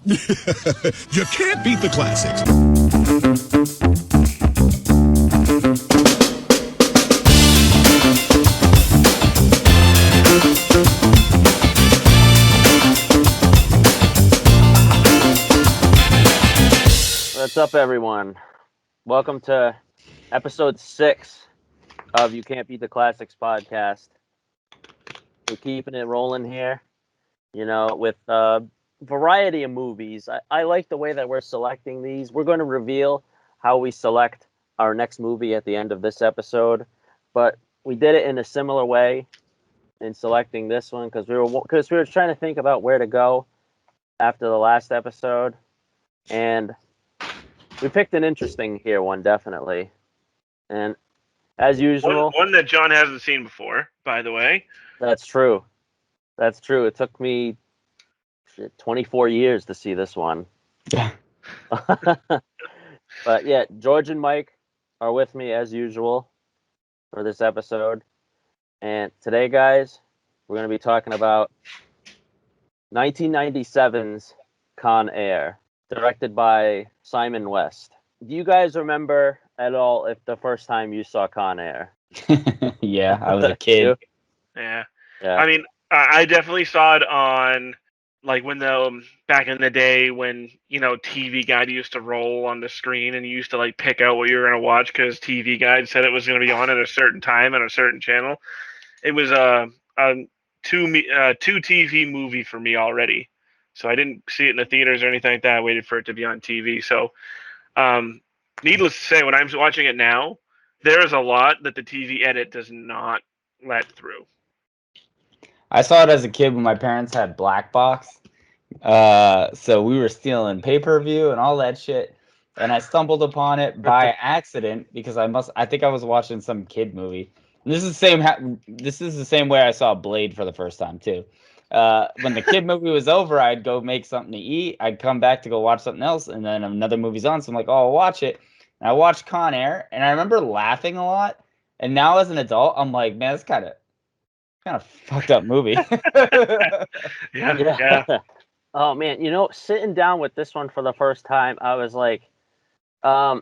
You can't beat the classics. What's up, everyone? Welcome to episode 6 of You Can't Beat the Classics podcast. We're keeping it rolling here, with a variety of movies. I like the way that we're selecting these. We're going to reveal how we select our next movie at the end of this episode, but we did it in a similar way in selecting this one because we were trying to think about where to go after the last episode, and we picked an interesting one, definitely. And as usual... One that John hasn't seen before, by the way. That's true. It took me 24 years to see this one. Yeah. But yeah, George and Mike are with me as usual for this episode. And today, guys, we're going to be talking about 1997's Con Air, directed by Simon West. Do you guys remember at all if the first time you saw Con Air? Yeah, I was a kid. Yeah. I mean, I definitely saw it on, like, when back in the day when, TV Guide used to roll on the screen and you used to, like, pick out what you were going to watch because TV Guide said it was going to be on at a certain time on a certain channel. It was a two TV movie for me already. So I didn't see it in the theaters or anything like that. I waited for it to be on TV. So, needless to say, when I'm watching it now, there is a lot that the TV edit does not let through. I saw it as a kid when my parents had Black Box. So we were stealing pay-per-view and all that shit. And I stumbled upon it by accident because I think I was watching some kid movie. And this is the same way I saw Blade for the first time too. When the kid movie was over, I'd go make something to eat. I'd come back to go watch something else, and then another movie's on. So I'm like, oh, I'll watch it. And I watched Con Air, and I remember laughing a lot. And now as an adult, I'm like, man, it's kind of fucked up movie. Yeah. Oh man, sitting down with this one for the first time, I was like, I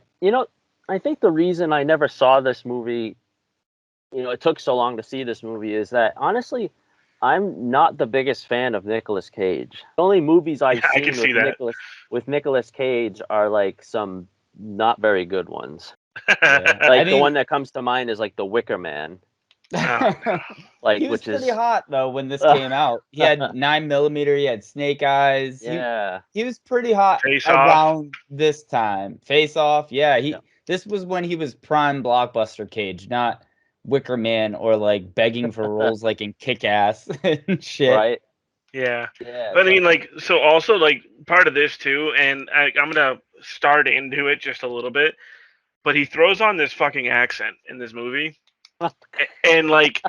think the reason I never saw this movie, it took so long to see this movie, is that honestly, I'm not the biggest fan of Nicolas Cage. The only movies I've seen with Nicolas Cage are like some not very good ones. Yeah. The one that comes to mind is like The Wicker Man. He was pretty hot though when this came out. He had 9mm. He had snake eyes. Yeah, he was pretty hot around this time. Face Off. Yeah, This was when he was prime blockbuster Cage, not Wicker Man or like begging for roles like in Kick-Ass and shit. Right. Yeah. But I mean, like, so also like part of this too, and I'm gonna start into it just a little bit, but he throws on this fucking accent in this movie. And like,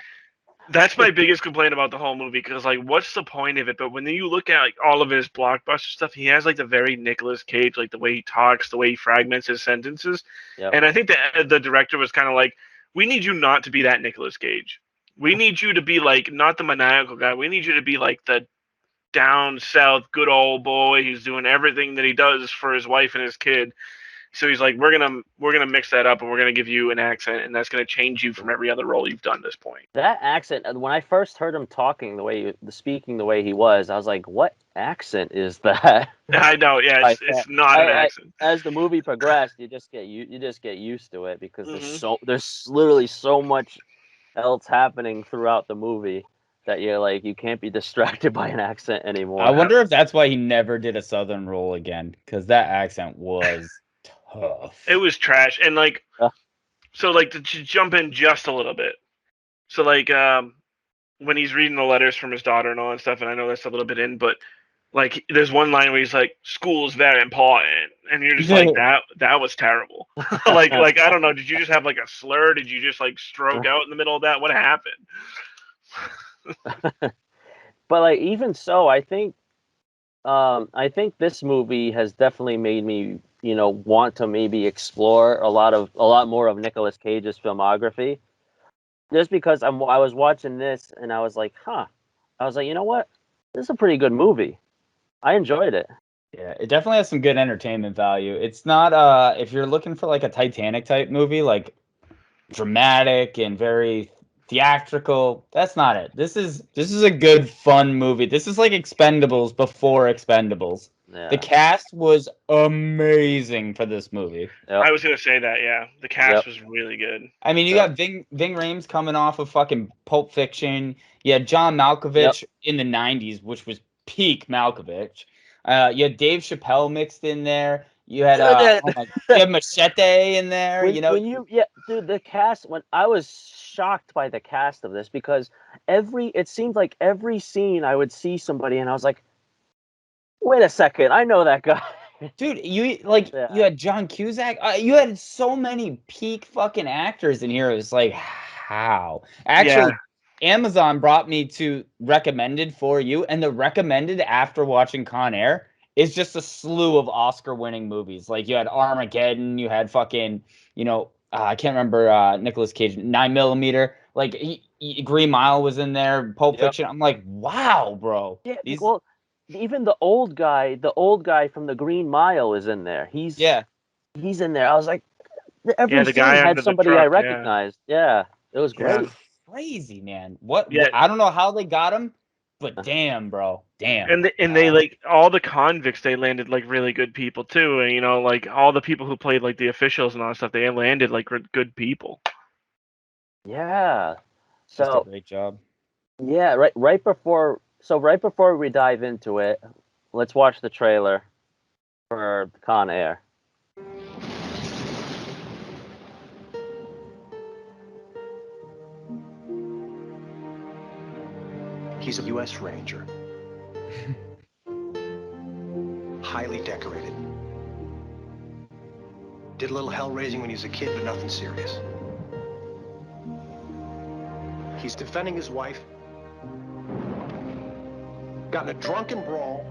that's my biggest complaint about the whole movie, because like, what's the point of it? But when you look at like all of his blockbuster stuff, he has like the very Nicolas Cage, like the way he talks, the way he fragments his sentences. Yep. And I think the director was kind of like, we need you not to be that Nicolas Cage. We need you to be like not the maniacal guy. We need you to be like the down south good old boy who's doing everything that he does for his wife and his kid. So he's like, we're gonna mix that up, and we're gonna give you an accent, and that's gonna change you from every other role you've done to this point. That accent, when I first heard him talking speaking the way he was, I was like, what accent is that? I know, yeah, it's not an accent. As the movie progressed, you just get used to it, because there's literally so much else happening throughout the movie that you can't be distracted by an accent anymore. I wonder if that's why he never did a Southern role again, because that accent was tough. It was trash. And like, so like to jump in just a little bit. So like, when he's reading the letters from his daughter and all that stuff, and I know that's a little bit in, but like, there's one line where he's like, "School is very important," and you're just like, that was terrible. like I don't know, did you just have like a slur? Did you just like stroke out in the middle of that? What happened? But like, even so, I think this movie has definitely made me, want to maybe explore a lot more of Nicolas Cage's filmography. Just because I was watching this and I was like, you know what? This is a pretty good movie. I enjoyed it. Yeah, it definitely has some good entertainment value. It's not if you're looking for like a Titanic type movie, like dramatic and very theatrical, that's not it. This is a good fun movie. This is like Expendables before Expendables. The Yeah. cast was amazing for this movie. Yep. I was gonna say that. Yeah, the cast Yep. was really good. I mean, you Yep. got Ving Rhames coming off of fucking Pulp Fiction. You had John Malkovich in the 90s, which was peak Malkovich. You had Dave Chappelle mixed in there. You had you had Machete in there, you know. Dude, the cast, when I was shocked by the cast of this, because it seemed like every scene I would see somebody and I was like, wait a second, I know that guy. Dude, you had John Cusack. You had so many peak fucking actors in here. It was like, how? Actually, Amazon brought me to recommended for you, and the recommended after watching Con Air is just a slew of Oscar-winning movies. Like you had Armageddon, you had fucking, I can't remember Nicolas Cage, 9mm. Like Green Mile was in there, Pulp Fiction. I'm like, wow, bro. Yeah, well, even the old guy from the Green Mile is in there. He's in there. I was like, every the scene guy had under the somebody truck, I recognized. Yeah, it was great. Crazy, man. What Yeah. I don't know how they got him, but damn, bro. Damn. And they like all the convicts, they landed like really good people too, and like all the people who played like the officials and all that stuff, they landed like good people. Yeah. Just a great job. Yeah, right before we dive into it, let's watch the trailer for Con Air. He's a U.S. Ranger. Highly decorated. Did a little hell raising when he was a kid, but nothing serious. He's defending his wife. Got in a drunken brawl.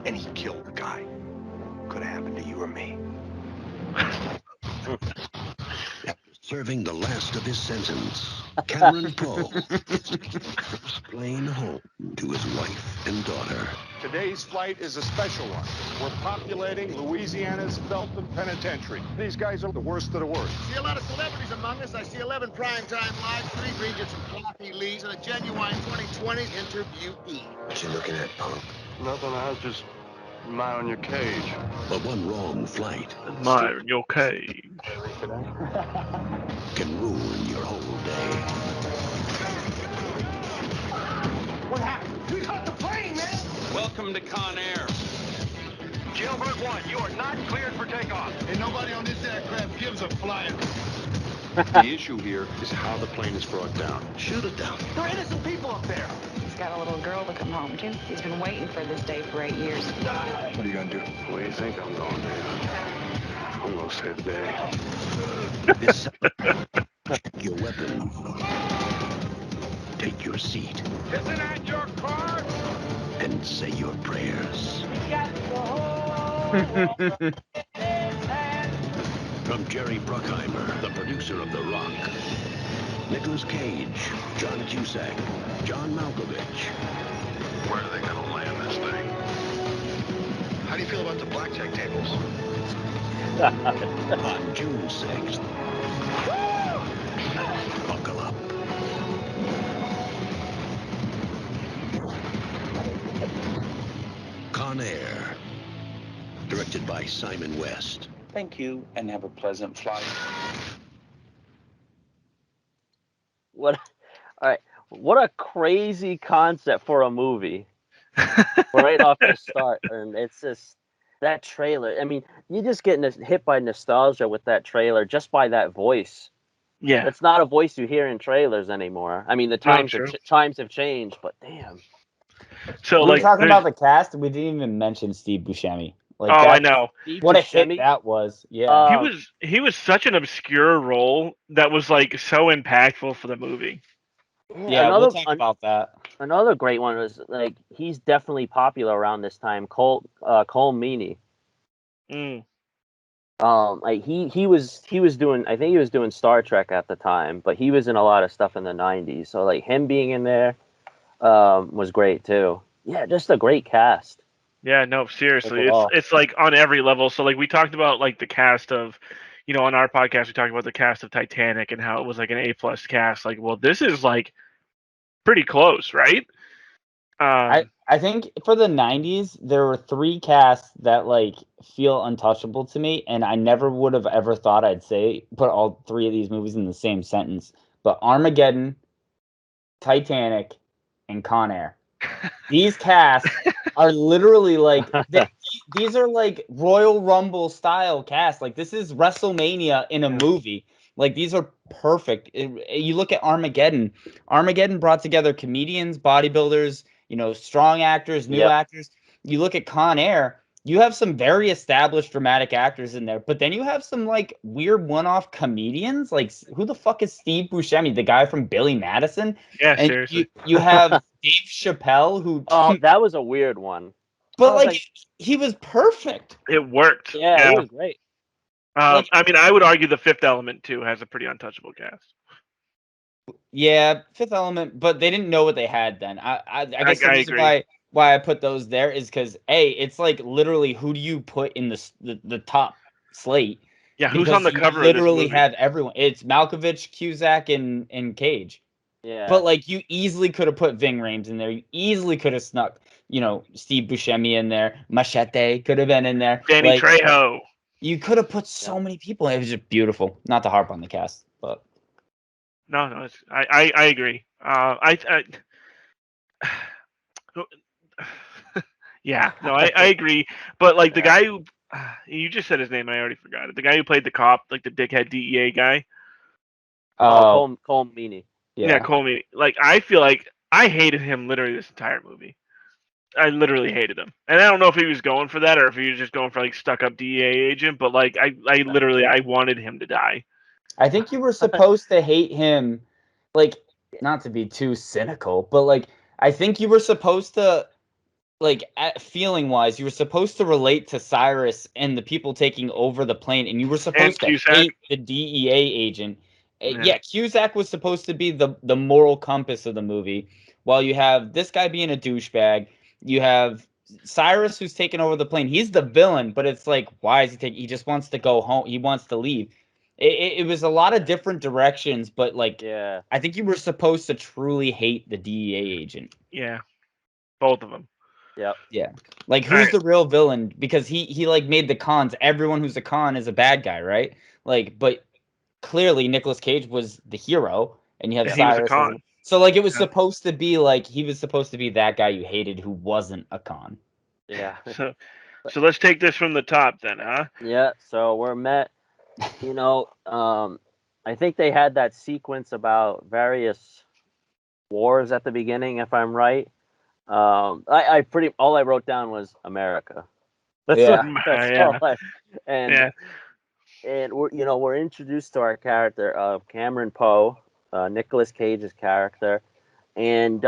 And he killed a guy. Could have happened to you or me. Serving the last of his sentence, Cameron Poe is playing home to his wife and daughter. Today's flight is a special one. We're populating Louisiana's Felton Penitentiary. These guys are the worst of the worst. See a lot of celebrities among us. I see 11 primetime lives, 3 Regents and floppy leads, and a genuine 2020 interviewee. What you looking at, punk? Nothing, I was just admiring your cage. But one wrong flight Admiring your cage can ruin your whole day. What happened? We caught the plane, man! Welcome to Con Air. Jailbird 1, you are not cleared for takeoff. And nobody on this aircraft gives a flying. The issue here is how the plane is brought down. Shoot it down. There are innocent people up there. He's got a little girl to come home to. He's been waiting for this day for 8 years. What are you gonna do? Where do you think I'm going, man? I'm gonna save the day. This your weapon. Take your seat. Isn't that your car? And say your prayers. From Jerry Bruckheimer, the producer of The Rock, Nicolas Cage, John Cusack, John Malkovich. Where are they gonna land this thing? How do you feel about the blackjack tables? On June 6th. Buckle up. Con Air. Directed by Simon West. Thank you, and have a pleasant flight. All right. What a crazy concept for a movie. Right off the start. And it's just that trailer. I mean, you just get hit by nostalgia with that trailer just by that voice. Yeah. It's not a voice you hear in trailers anymore. I mean, the times have changed, but damn. So we were talking about the cast, we didn't even mention Steve Buscemi. Like, I know. What a hit that was. Yeah. He was such an obscure role that was like so impactful for the movie. Yeah, we'll talk about that. Another great one was like he's definitely popular around this time. Cole Meany. Like he was doing, I think he was doing Star Trek at the time, but he was in a lot of stuff in the 90s. So like him being in there was great too. Yeah, just a great cast. Yeah, no, seriously, Overall. it's like on every level. So like we talked about like the cast of, on our podcast we talked about the cast of Titanic and how it was like an A+ cast. Like, well, this is like pretty close, right? I think for the 90s there were 3 casts that like feel untouchable to me, and I never would have ever thought I'd put all 3 of these movies in the same sentence. But Armageddon, Titanic, and Con Air. These casts are literally like these are like Royal Rumble style casts. Like this is WrestleMania in a movie. Like these are perfect. You look at Armageddon. Armageddon brought together comedians, bodybuilders, strong actors, new actors. You look at Con Air. You have some very established dramatic actors in there, but then you have some like weird one-off comedians. Like who the fuck is Steve Buscemi, the guy from Billy Madison? Yeah, And seriously. you have Dave Chappelle, who that was a weird one. but like he was perfect. It worked. Yeah, he was great. I mean, I would argue The Fifth Element too has a pretty untouchable cast. Yeah, Fifth Element, but they didn't know what they had then. I guess the reason why I put those there is because it's like literally who do you put in the top slate? Yeah, who's on the cover? Literally of this movie? have everyone. It's Malkovich, Cusack, and Cage. Yeah. But like you easily could have put Ving Rhames in there. You easily could have snuck, Steve Buscemi in there. Machete could have been in there. Danny Trejo. You could have put so many people. It was just beautiful. Not to harp on the cast, but no, I agree. Yeah, no, I agree. But like the guy who you just said his name, I already forgot it. The guy who played the cop, like the dickhead DEA guy. Cole Meany. Yeah, Cole Meany. Like I feel like I hated him literally this entire movie. I literally hated him, and I don't know if he was going for that or if he was just going for like stuck-up DEA agent. But like I literally wanted him to die. I think you were supposed to hate him, like not to be too cynical, but like I think you were supposed to, like feeling wise, you were supposed to relate to Cyrus and the people taking over the plane, and you were supposed to hate the DEA agent. Yeah, Cusack was supposed to be the moral compass of the movie, while you have this guy being a douchebag. You have Cyrus who's taking over the plane. He's the villain, but it's like, why is he taking? He just wants to go home. He wants to leave. It was a lot of different directions, but like, I think you were supposed to truly hate the DEA agent. Yeah, both of them. Yep. Yeah. Like, who's the real villain? Because he like made the cons. Everyone who's a con is a bad guy, right? Like, but clearly Nicolas Cage was the hero, and you have Cyrus. So like, it was supposed to be like he was supposed to be that guy you hated who wasn't a con. Yeah. So let's take this from the top then, huh? Yeah. So we're met. I think they had that sequence about various wars at the beginning, if I'm right. All I wrote down was America. That's all and we're introduced to our character of Cameron Poe, Nicolas Cage's character, and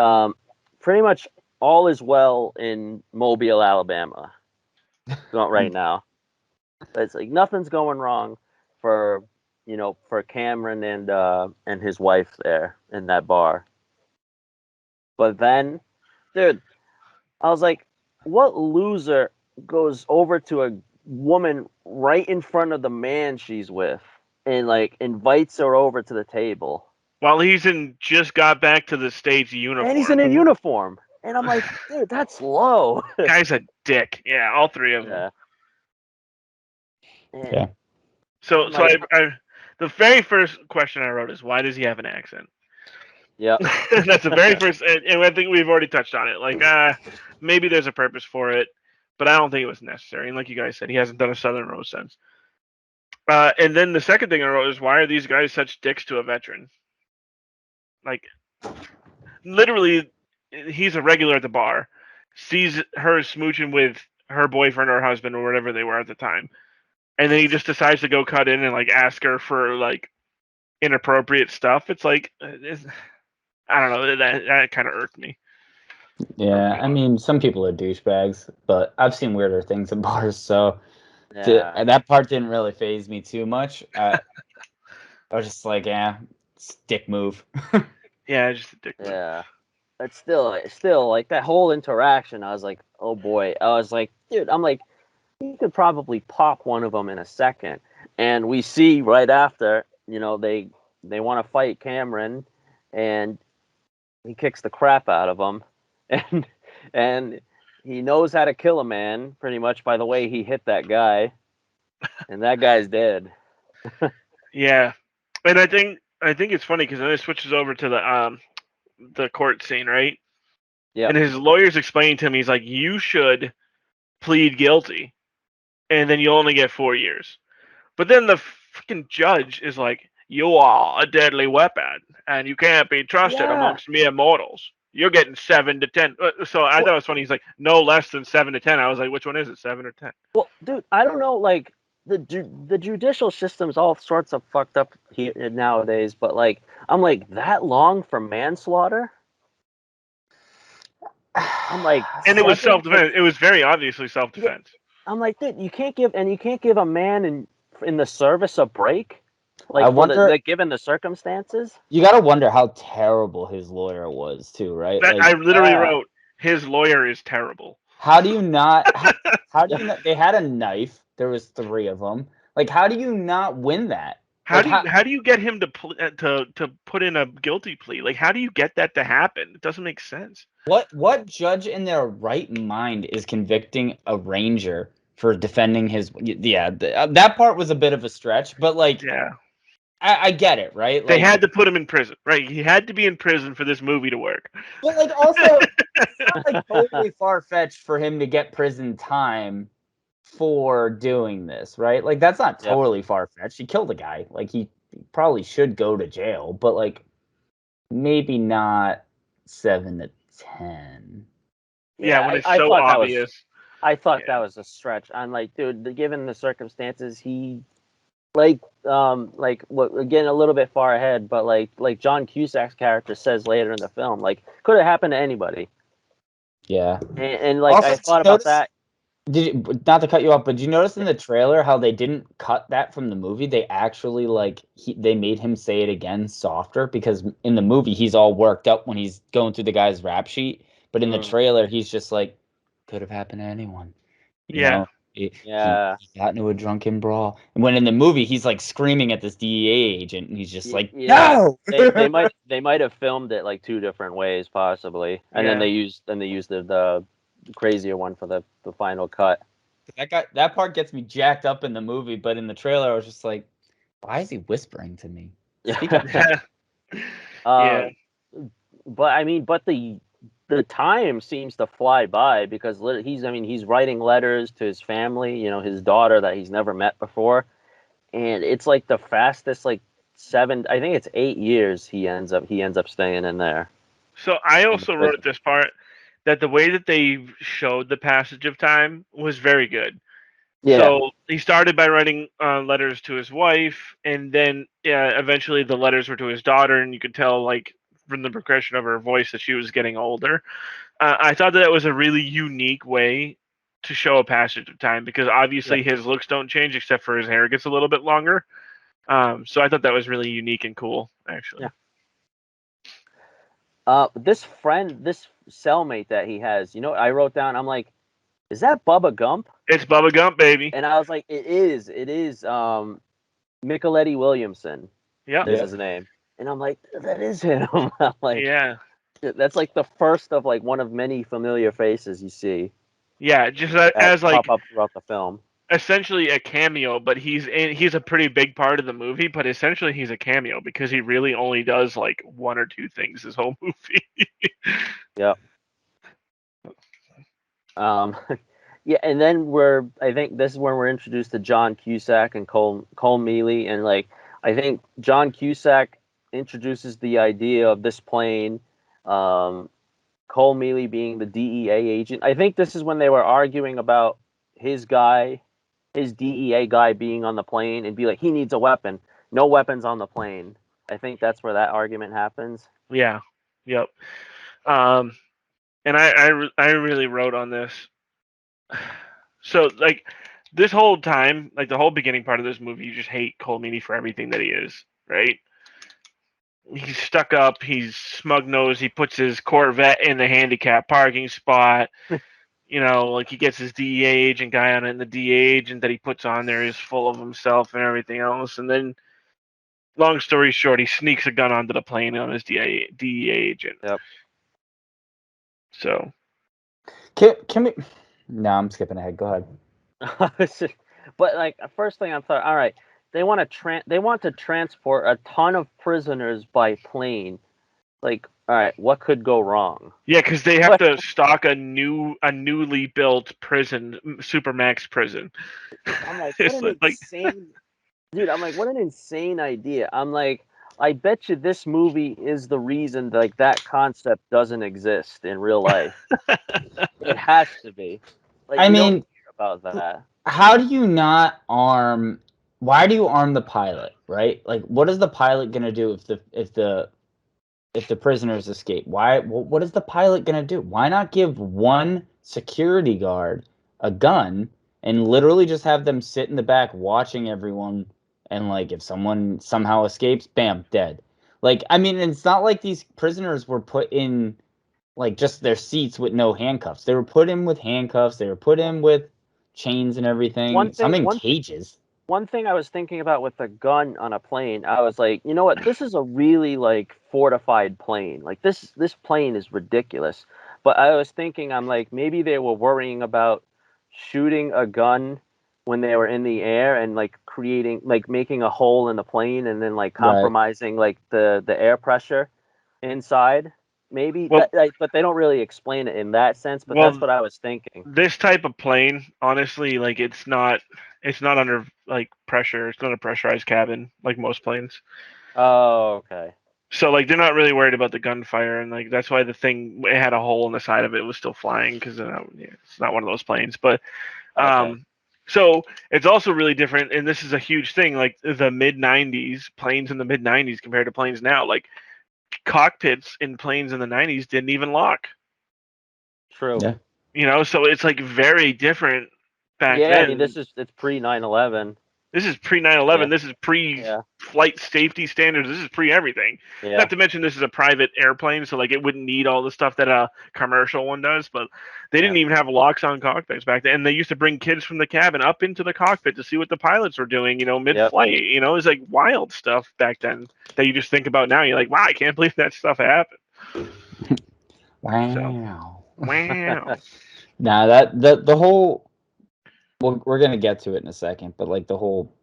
pretty much all is well in Mobile, Alabama, right now. It's like nothing's going wrong for Cameron and his wife there in that bar. But then, dude, I was like, what loser goes over to a woman right in front of the man she's with and like invites her over to the table? While just got back to the States uniform. And he's in a uniform. And I'm like, dude, that's low. Guy's a dick. Yeah, all 3 of them. Yeah. So I the very first question I wrote is, why does he have an accent? Yeah. That's the very first, and I think we've already touched on it. Like, maybe there's a purpose for it, but I don't think it was necessary. And like you guys said, he hasn't done a Southern Rose since. And then the second thing I wrote is, why are these guys such dicks to a veteran? Like, literally, he's a regular at the bar, sees her smooching with her boyfriend or husband or whatever they were at the time, and then he just decides to go cut in and like ask her for like inappropriate stuff. It's like, I don't know, that kind of irked me. Yeah, I mean, some people are douchebags, but I've seen weirder things in bars, so that part didn't really faze me too much. I was just like, it's a dick move. Yeah, just a dick move. Yeah. But still, like that whole interaction, I was like, oh boy. I was like, dude, I'm like, you could probably pop one of them in a second. And we see right after, they want to fight Cameron, and he kicks the crap out of him, and he knows how to kill a man pretty much by the way he hit that guy, and that guy's dead. Yeah, and I think it's funny because then it switches over to the court scene, right? Yeah. And his lawyer's explaining to him, he's like, you should plead guilty, and then you'll only get 4 years. But then the freaking judge is like, you are a deadly weapon, and you can't be trusted amongst mere mortals. You're getting 7 to 10. So I thought it was funny. He's like, no less than 7 to 10. I was like, which one is it, 7 or 10? Well, dude, I don't know. Like the judicial system's all sorts of fucked up here nowadays. But like, I'm like, that long for manslaughter. I'm like, and it was self-defense. It was very obviously self-defense. I'm like, dude, you can't give a man in the service a break. Like, I wonder, given the circumstances. You gotta wonder how terrible his lawyer was too, right? I literally wrote, his lawyer is terrible. How do you not? How do you not? They had a knife. There was 3 of them. Like, how do you not win that? How do you get him to put in a guilty plea? Like, how do you get that to happen? It doesn't make sense. What judge in their right mind is convicting a ranger for defending his? Yeah, that part was a bit of a stretch, but like, yeah, I get it, right? They had to put him in prison, right? He had to be in prison for this movie to work. But like, also, it's not like totally far fetched for him to get prison time for doing this, right? Like, that's not totally far fetched. He killed a guy. Like, he probably should go to jail, but like, maybe not 7 to 10. Yeah, when it's so obvious. I thought that was a stretch. I'm like, dude, given the circumstances, he again a little bit far ahead, but like John Cusack's character says later in the film, like, could have happened to anybody. Yeah, and like, also, I thought about that. Did you, not to cut you off, but did you notice in the trailer how they didn't cut that from the movie? They actually they made him say it again softer, because in the movie he's all worked up when he's going through the guy's rap sheet, but in the trailer he's just like, could have happened to anyone. You know? He got into a drunken brawl, and when in the movie he's like screaming at this DEA agent, and he's just like, no. They might have filmed it like 2 different ways possibly, and then they used the crazier one for the final cut. That part gets me jacked up in the movie, but in the trailer I was just like, why is he whispering to me? But I mean, the time seems to fly by, because he's writing letters to his family, his daughter that he's never met before, and it's like the fastest, like 7, I think it's 8 years he ends up staying in there. So I also wrote this part, that the way that they showed the passage of time was very good. Yeah. So he started by writing letters to his wife, and then eventually the letters were to his daughter, and you could tell, like, from the progression of her voice, that she was getting older. I thought that was a really unique way to show a passage of time, because obviously his looks don't change except for his hair gets a little bit longer. So I thought that was really unique and cool, actually. This cellmate that he has, I wrote down, I'm like, is that Bubba Gump? It's Bubba Gump, baby. And I was like, it is Micheletti Williamson. Yeah, is his name. And I'm like, that is him. I'm like, yeah, that's like the first of like one of many familiar faces you see. Yeah, just as like pop up throughout the film. Essentially a cameo, but he's a pretty big part of the movie, but essentially he's a cameo because he really only does like 1 or 2 things this whole movie. Yep. Yeah, and then I think this is when we're introduced to John Cusack and Cole Mealy, and like, I think John Cusack introduces the idea of this plane, Cole Mealy being the DEA agent. I think this is when they were arguing about his DEA guy being on the plane, and be like, he needs a weapon. No weapons on the plane. I think that's where that argument happens. Yeah. Yep. And I really wrote on this. So like this whole time, like the whole beginning part of this movie, you just hate Cole Meany for everything that he is, right? he's stuck up. He's smug nosed. He puts his Corvette in the handicap parking spot. Like he gets his DEA agent guy on it, and the DEA agent that he puts on there is full of himself and everything else. And then, long story short, he sneaks a gun onto the plane on his DEA agent. Yep. So. Can we? No, I'm skipping ahead. Go ahead. But like, first thing I'm thought, all right, they want to transport a ton of prisoners by plane. Like, all right, what could go wrong? Yeah, because they have to stock a newly built prison, Supermax prison. I'm like, what an insane dude. I'm like, what an insane idea. I'm like, I bet you this movie is the reason like that concept doesn't exist in real life. It has to be. Like, I you mean, don't hear about that. How do you not arm? Why do you arm the pilot? Right? Like, what is the pilot gonna do if the prisoners escape? What is the pilot gonna do? Why not give one security guard a gun and literally just have them sit in the back watching everyone? And like, if someone somehow escapes, bam, dead. Like, I mean, it's not like these prisoners were put in like just their seats with no handcuffs. They were put in with handcuffs. They were put in with chains and everything. Some in cages. One thing I was thinking about with a gun on a plane, I was like, you know what? This is a really like fortified plane. Like this plane is ridiculous. But I was thinking, I'm like, maybe they were worrying about shooting a gun when they were in the air and like making a hole in the plane and then like compromising like the air pressure inside. Maybe, well, but they don't really explain it in that sense. But that's what I was thinking. This type of plane, honestly, like it's not under like pressure. It's not a pressurized cabin like most planes. Oh, okay. So like they're not really worried about the gunfire, and like that's why the thing it had a hole in the side of it was still flying because it's not one of those planes. But so it's also really different, and this is a huge thing. Like the mid '90s planes in the mid '90s compared to planes now, like cockpits in planes in the '90s didn't even lock. True. Yeah. So it's like very different back then. Yeah, I mean, it's pre 9/11. This is pre 9/11. This is pre flight safety standards. This is pre everything. Yeah. Not to mention this is a private airplane, so like it wouldn't need all the stuff that a commercial one does. But they didn't even have locks on cockpits back then, and they used to bring kids from the cabin up into the cockpit to see what the pilots were doing. Mid-flight. It was like wild stuff back then that you just think about now. You're like, wow, I can't believe that stuff happened. Wow. So, wow. Now the whole. Well, we're gonna get to it in a second, but like the whole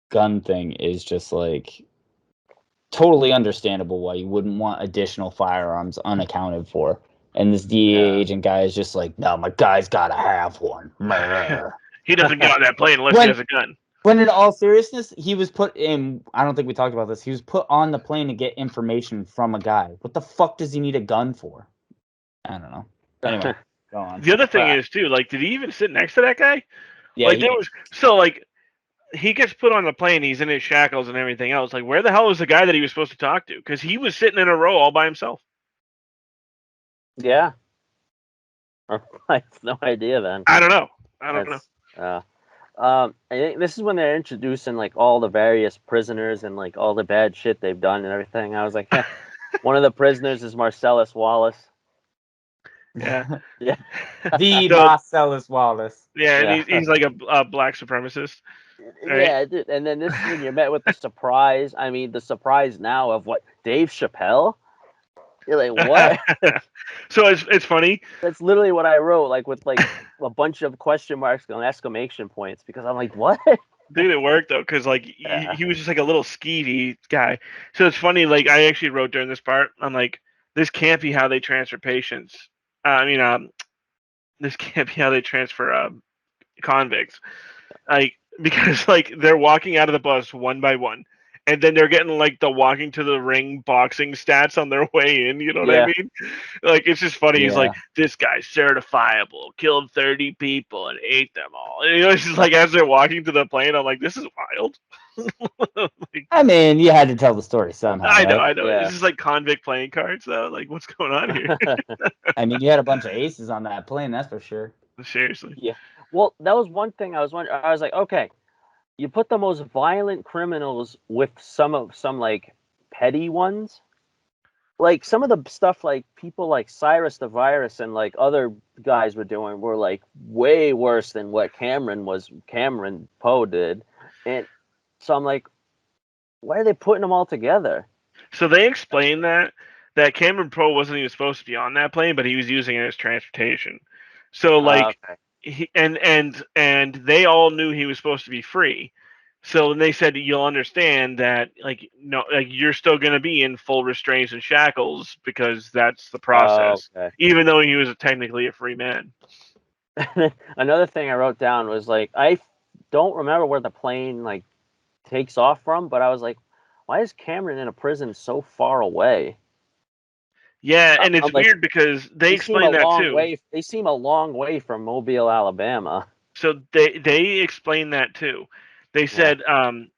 gun thing is just like totally understandable why you wouldn't want additional firearms unaccounted for. And this DEA agent guy is just like, no, my guy's gotta have one. He doesn't get on that plane unless he has a gun. When in all seriousness, he was put in. I don't think we talked about this. He was put on the plane to get information from a guy. What the fuck does he need a gun for? I don't know. Anyway, go on. The other thing is too, like, did he even sit next to that guy? Yeah, like he gets put on the plane, he's in his shackles and everything else. Like, where the hell was the guy that he was supposed to talk to? Because he was sitting in a row all by himself. Yeah. I have no idea then. I don't know. I think this is when they're introducing like all the various prisoners and like all the bad shit they've done and everything. I was like, one of the prisoners is Marcellus Wallace. Yeah. Yeah. The Marcellus Wallace. Yeah, and he's like a black supremacist. Right? Yeah, dude. And then this is when you're met with the surprise. I mean, the surprise now of what? Dave Chappelle? You're like, what? So it's funny. That's literally what I wrote, like with like a bunch of question marks and exclamation points, because I'm like, what? Dude, it worked though, because like he was just like a little skeevy guy. So it's funny. Like I actually wrote during this part, I'm like, this can't be how they transfer patients. This can't be how they transfer convicts. Like, because like they're walking out of the bus one by one, and then they're getting like the walking to the ring boxing stats on their way in. You know what I mean? Like, it's just funny. He's like, this guy's certifiable, killed 30 people and ate them all. And, it's just like as they're walking to the plane, I'm like, this is wild. Like, I mean, you had to tell the story somehow. I know. Yeah. This is like convict playing cards, though. Like, what's going on here? I mean, you had a bunch of aces on that plane, that's for sure. Seriously. Yeah. Well, that was one thing I was wondering. I was like, okay, you put the most violent criminals with some like petty ones. Like some of the stuff like people like Cyrus the Virus and like other guys were doing were like way worse than what Cameron Poe did. And so I'm like, why are they putting them all together? So they explained that Cameron Poe wasn't even supposed to be on that plane, but he was using it as transportation. So like Okay. he and they all knew he was supposed to be free. So then they said you'll understand that like no like you're still gonna be in full restraints and shackles because that's the process. Okay. Even though he was technically a free man. Another thing I wrote down was like I don't remember where the plane like takes off from, but I was like, why is Cameron in a prison so far away? Yeah, and it's I'm like, weird because they seem a explain that long too. way. They seem a long way from Mobile, Alabama. So they explain that too. They said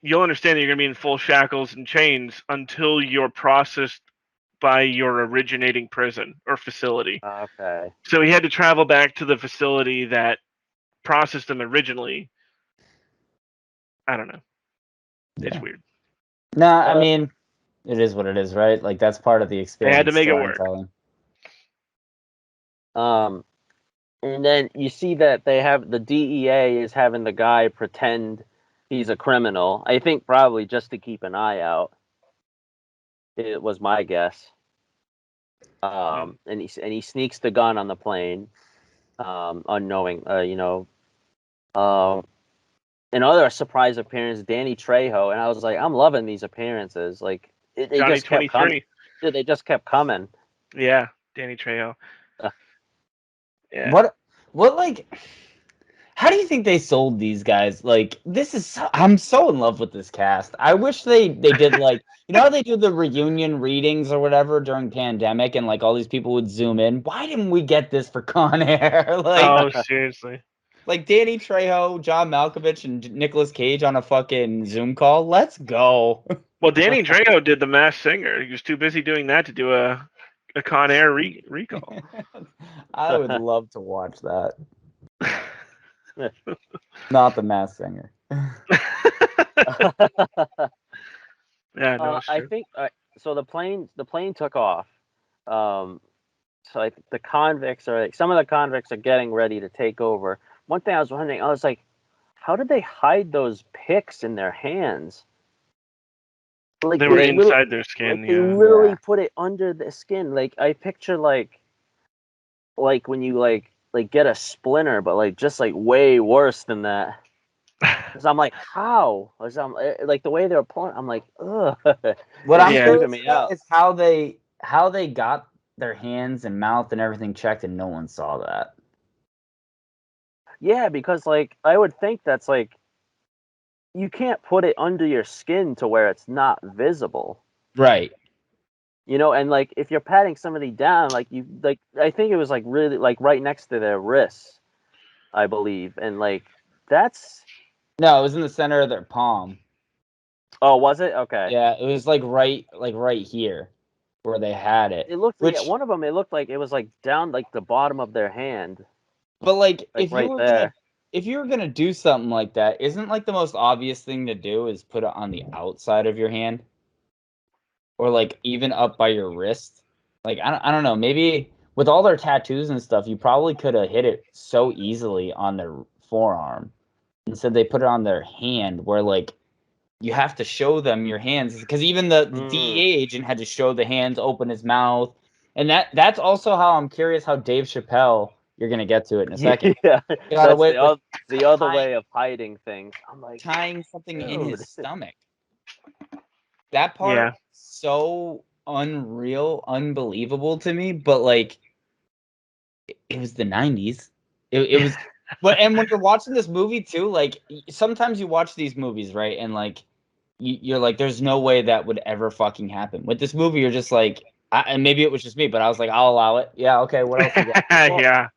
you'll understand that you're going to be in full shackles and chains until you're processed by your originating prison or facility. Okay. So he had to travel back to the facility that processed him originally. I don't know. It's weird. No, I mean, it is what it is, right? Like that's part of the experience. They had to make it work. And then you see that they have the DEA is having the guy pretend he's a criminal. I think probably just to keep an eye out. It was my guess. And he sneaks the gun on the plane, unknowing. Another surprise appearance, Danny Trejo, and I was like, I'm loving these appearances. Like they Johnny just kept 23. coming. They just kept coming. Yeah, Danny Trejo. Yeah. What like? How do you think they sold these guys? Like, this is I'm so in love with this cast. I wish they did like how they do the reunion readings or whatever during pandemic, and like all these people would zoom in. Why didn't we get this for Con Air? Like, seriously. Like Danny Trejo, John Malkovich, and Nicolas Cage on a fucking Zoom call. Let's go. Well, Danny Trejo did The Masked Singer. He was too busy doing that to do a Con Air recall. I would love to watch that. Not The Masked Singer. Yeah, no, I think so. The plane took off. So the convicts are some of the convicts are getting ready to take over. One thing I was wondering, I was like, how did they hide those picks in their hands? Like they were inside their skin. Like, they literally put it under the skin. Like I picture like when you like get a splinter, but like just like way worse than that. Because I'm like, how? I'm like the way they were pulling. I'm like, ugh. What I'm curious about is how they got their hands and mouth and everything checked, and no one saw that. Yeah, because like I would think that's like you can't put it under your skin to where it's not visible. Right. And like if you're patting somebody down, like I think it was like really like right next to their wrists, I believe, and like that's. No, it was in the center of their palm. Oh, was it? Okay. Yeah, it was like right here where they had it. It looked one of them. It looked like it was like down like the bottom of their hand. But like if right you were gonna do something like that, isn't like the most obvious thing to do is put it on the outside of your hand, or like even up by your wrist. Like I don't know. Maybe with all their tattoos and stuff, you probably could have hit it so easily on their forearm. Instead, they put it on their hand, where like you have to show them your hands, because even the DEA agent had to show the hands, open his mouth, and that's also how I'm curious how Dave Chappelle. You're gonna get to it in a second. Yeah, got away with the other way of hiding things. I'm like tying something in his stomach. That part so unreal, unbelievable to me, but like it was the 90s. It was but and when you're watching this movie too, like sometimes you watch these movies, right? And like you're like, there's no way that would ever fucking happen. With this movie, you're just like, and maybe it was just me, but I was like, I'll allow it. Yeah, okay, what else you got?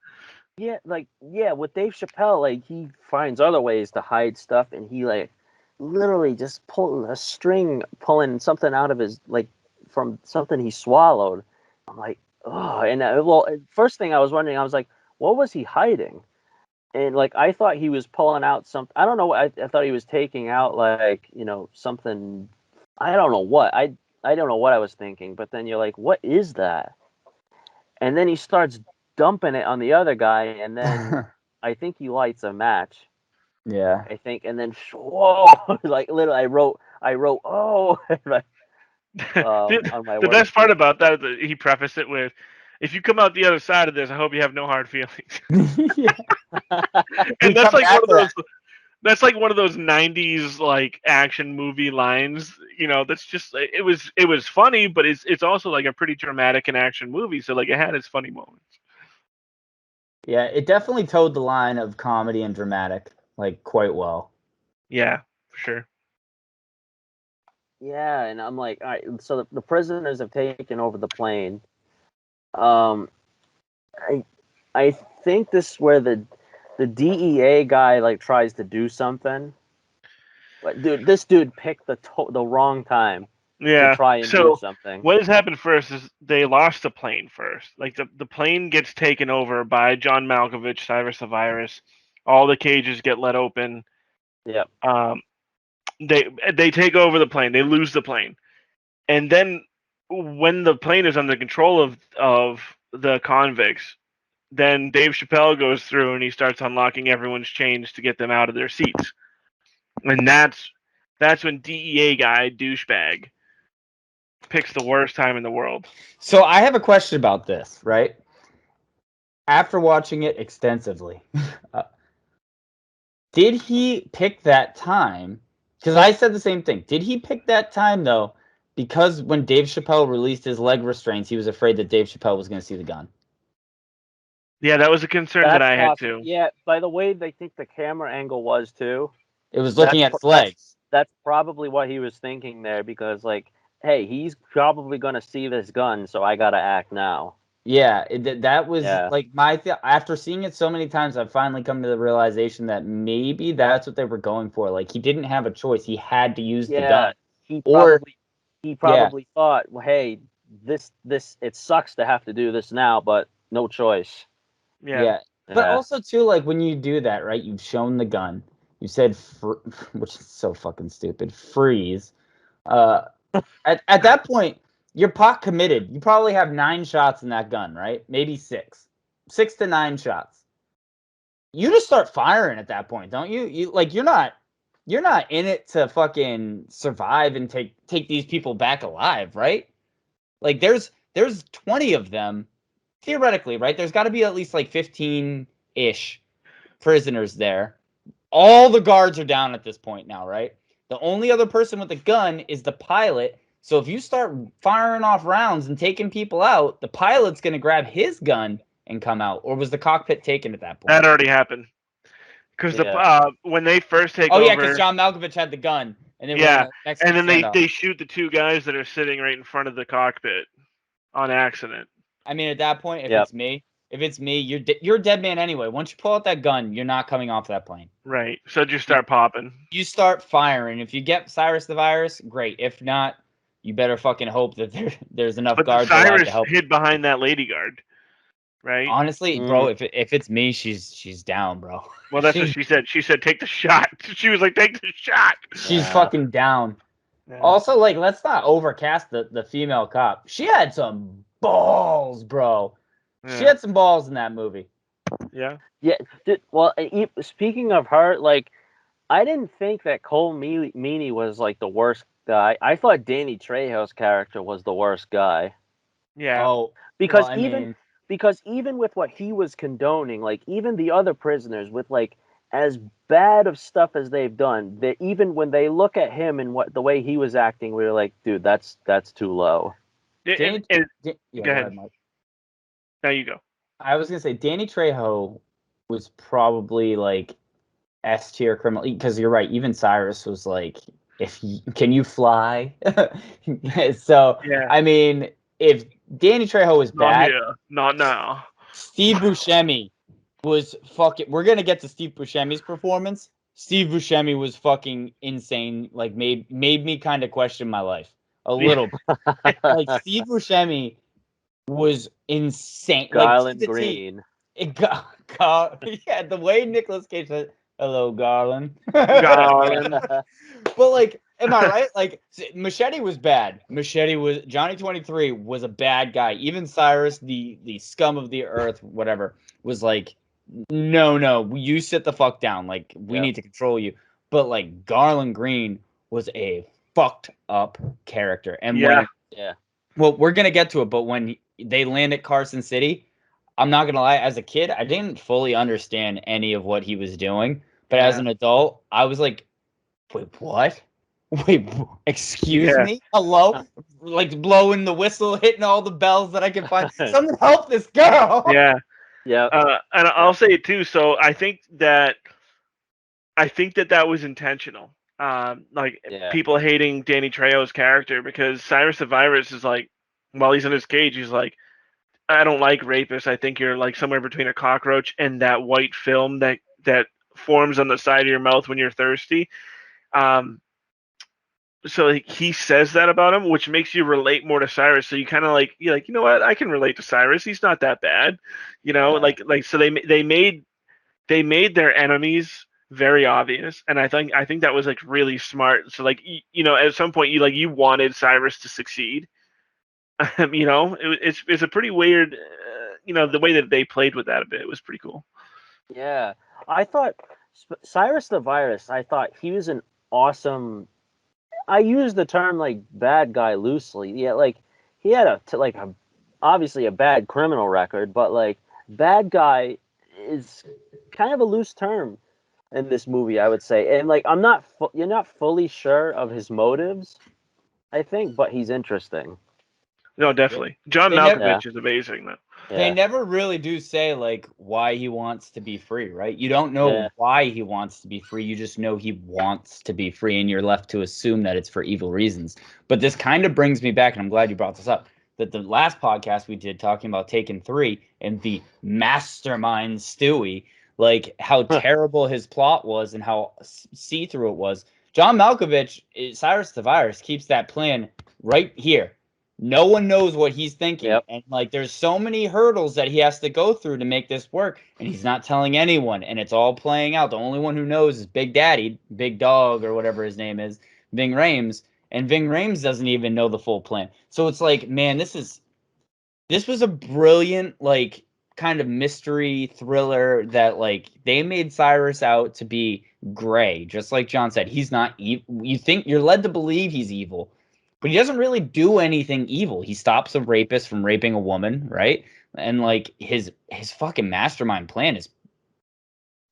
Yeah, with Dave Chappelle, like he finds other ways to hide stuff, and he like literally just pulling something out of his from something he swallowed. I'm like, oh, and first thing I was wondering, I was like, what was he hiding? And like I thought he was pulling out something. I don't know. I thought he was taking out something. I don't know what. I don't know what I was thinking, but then you're like, what is that? And then he starts dumping it on the other guy, and then I think he lights a match. Yeah. I think, and then whoa, like literally, I wrote, oh, on my The work. best part about that is that he prefaced it with, "If you come out the other side of this, I hope you have no hard feelings." Yeah. And that's coming like one of after those. That's like one of those '90s like action movie lines. That's just it was funny, but it's also like a pretty dramatic and action movie. So like it had its funny moments. Yeah, it definitely towed the line of comedy and dramatic like quite well. Yeah, for sure. Yeah, and I'm like, all right, so the prisoners have taken over the plane. I think this is where the DEA guy like tries to do something. But dude, this dude picked the wrong time to Yeah. try and do So something. what has happened first is they lost the plane first. Like the plane gets taken over by John Malkovich, Cyrus the Virus. All the cages get let open. Yeah. They take over the plane. They lose the plane, and then when the plane is under control of the convicts, then Dave Chappelle goes through and he starts unlocking everyone's chains to get them out of their seats, and that's when DEA guy douchebag picks the worst time in the world. So I have a question about this, right? After watching it extensively, did he pick that time? Because I said the same thing. Did he pick that time though? Because when Dave Chappelle released his leg restraints, he was afraid that Dave Chappelle was going to see the gun. Yeah, that was a concern that I had too. Yeah, by the way, they think the camera angle was too. It was looking at his legs. That's probably what he was thinking there, because like, hey, he's probably gonna see this gun, so I gotta act now. Yeah, that was like my after seeing it so many times, I've finally come to the realization that maybe that's what they were going for. Like he didn't have a choice; he had to use the gun. He probably thought, well, hey, this it sucks to have to do this now, but no choice. Yeah. But also too, like when you do that, right? You've shown the gun. You said, which is so fucking stupid. Freeze. At that point, you're pot committed. You probably have 9 shots in that gun, right? Maybe 6 to 9 shots. You just start firing at that point, don't you? You're not in it to fucking survive and take these people back alive, right? Like there's 20 of them theoretically, right? There's got to be at least like 15-ish prisoners there. All the guards are down at this point now, right? The only other person with a gun is the pilot. So if you start firing off rounds and taking people out, the pilot's going to grab his gun and come out. Or was the cockpit taken at that point? That already happened. Because when they first take over... Oh, yeah, because John Malkovich had the gun. And then they shoot the 2 guys that are sitting right in front of the cockpit on accident. I mean, at that point, if it's me, you're a dead man anyway. Once you pull out that gun, you're not coming off that plane. Right. So just start popping. You start firing. If you get Cyrus the Virus, great. If not, you better fucking hope that there's enough guards Cyrus to help. hid behind that lady guard, right? Honestly, bro, if it's me, she's down, bro. Well, that's what she said. She said, "Take the shot." She was like, "Take the shot." She's fucking down. Yeah. Also, like, let's not overcast the female cop. She had some balls, bro. Yeah. She had some balls in that movie. Yeah. Yeah. Well, speaking of her, like, I didn't think that Cole Meany was like the worst guy. I thought Danny Trejo's character was the worst guy. Yeah. Oh, because because even with what he was condoning, like even the other prisoners with like as bad of stuff as they've done, that even when they look at him and the way he was acting, we were like, dude, that's too low. Go ahead, Mike. Now you go. I was gonna say Danny Trejo was probably like S tier criminal, because you're right. Even Cyrus was like, can you fly? So yeah. I mean, if Danny Trejo was bad, not now. Steve Buscemi was fucking. We're gonna get to Steve Buscemi's performance. Steve Buscemi was fucking insane. Like made me kind of question my life a little bit. Like Steve Buscemi was insane. Garland Greene. The way Nicolas Cage said, "Hello, Garland." Garland. But like Am I right? Like, Machete was bad. Johnny 23 was a bad guy. Even Cyrus, the scum of the earth, whatever, was like, no, you sit the fuck down. Like, we need to control you. But like, Garland Greene was a fucked up character. And well, we're gonna get to it. But when they land at Carson City, I'm not gonna lie. As a kid, I didn't fully understand any of what he was doing. But as an adult, I was like, wait, what? Wait, excuse me? Hello? Like blowing the whistle, hitting all the bells that I can find. Someone help this girl! Yeah. Yeah. And I'll say it too. So I think that was intentional. People hating Danny Trejo's character because Cyrus the Virus is like, while he's in his cage, he's like, I don't like rapists. I think you're like somewhere between a cockroach and that white film that forms on the side of your mouth when you're thirsty. So he says that about him, which makes you relate more to Cyrus. So you kind of you're like, you know what? I can relate to Cyrus. He's not that bad, you know. So they made their enemies very obvious, and I think that was like really smart. So at some point you wanted Cyrus to succeed. It's a pretty weird, the way that they played with that a bit was pretty cool. Yeah, I thought Cyrus the Virus. I thought he was an awesome. I use the term like bad guy loosely. Yeah, like he had obviously a bad criminal record, but like bad guy is kind of a loose term in this movie, I would say. And like you're not fully sure of his motives, I think, but he's interesting. No, definitely. John Malkovich is amazing though. They never really do say like why he wants to be free, right? You don't know why he wants to be free. You just know he wants to be free, and you're left to assume that it's for evil reasons. But this kind of brings me back, and I'm glad you brought this up, that the last podcast we did talking about Taken 3 and the mastermind Stewie, like how terrible his plot was and how see-through it was. John Malkovich, Cyrus the Virus, keeps that plan right here. No one knows what he's thinking. And like there's so many hurdles that he has to go through to make this work, and he's not telling anyone, and it's all playing out. The only one who knows is Big Daddy, Big Dog, or whatever his name is, Ving Rhames, and Ving Rhames doesn't even know the full plan. So it's like, man, this was a brilliant like kind of mystery thriller that like they made Cyrus out to be gray, just like John said. He's not evil. You're led to believe he's evil, but he doesn't really do anything evil. He stops a rapist from raping a woman, right? And like his fucking mastermind plan is,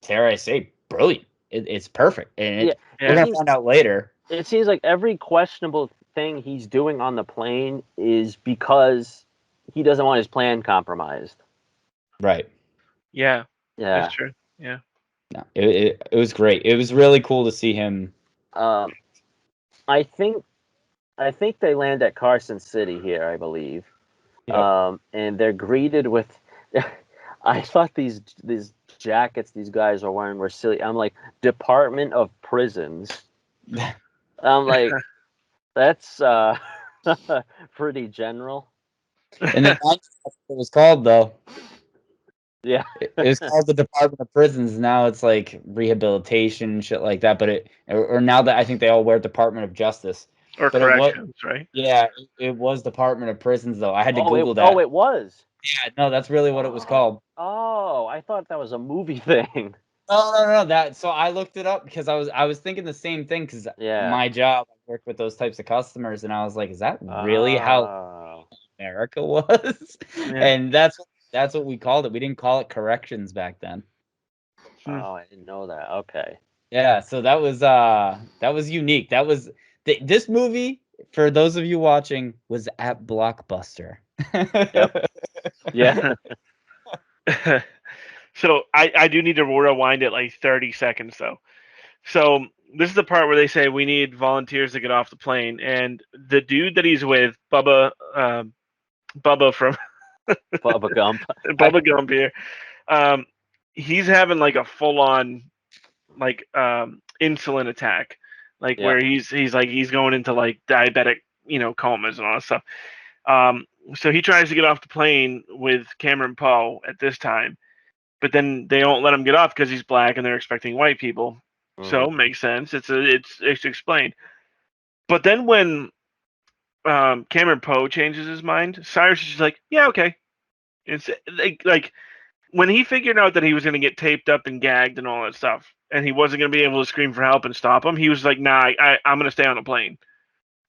dare I say, brilliant. It's perfect, and we're gonna find out later. It seems like every questionable thing he's doing on the plane is because he doesn't want his plan compromised. Right. Yeah. That's true. Yeah. No, it was great. It was really cool to see him. I think they land at Carson City here, I believe. Yep. And they're greeted with I thought these jackets these guys are wearing were silly. I'm like, Department of Prisons. I'm like, that's pretty general. And then that's what it was called, though. Yeah. It was called the Department of Prisons. Now it's like rehabilitation and shit like that. But or now that I think they all wear Department of Justice. Or corrections, right? Yeah, it was Department of Prisons, though. I had to Google that. Oh, it was? Yeah, no, that's really what it was called. Oh, I thought that was a movie thing. No. So I looked it up because I was thinking the same thing because my job, I worked with those types of customers, and I was like, is that really how America was? Yeah. And that's what we called it. We didn't call it corrections back then. Oh, I didn't know that. Okay. Yeah, so that was unique. That was this movie, for those of you watching, was at Blockbuster. Yep. Yeah. So I do need to rewind it like 30 seconds though. So this is the part where they say we need volunteers to get off the plane, and the dude that he's with, Bubba from Bubba Gump. Bubba Gump here. He's having like a full on like insulin attack. Like where he's going into like diabetic, comas and all that stuff. So he tries to get off the plane with Cameron Poe at this time, but then they won't let him get off because he's black and they're expecting white people. So makes sense. It's explained. But then when Cameron Poe changes his mind, Cyrus is just like, yeah, okay. It's like when he figured out that he was going to get taped up and gagged and all that stuff, and he wasn't going to be able to scream for help and stop him, he was like, nah, I'm going to stay on the plane.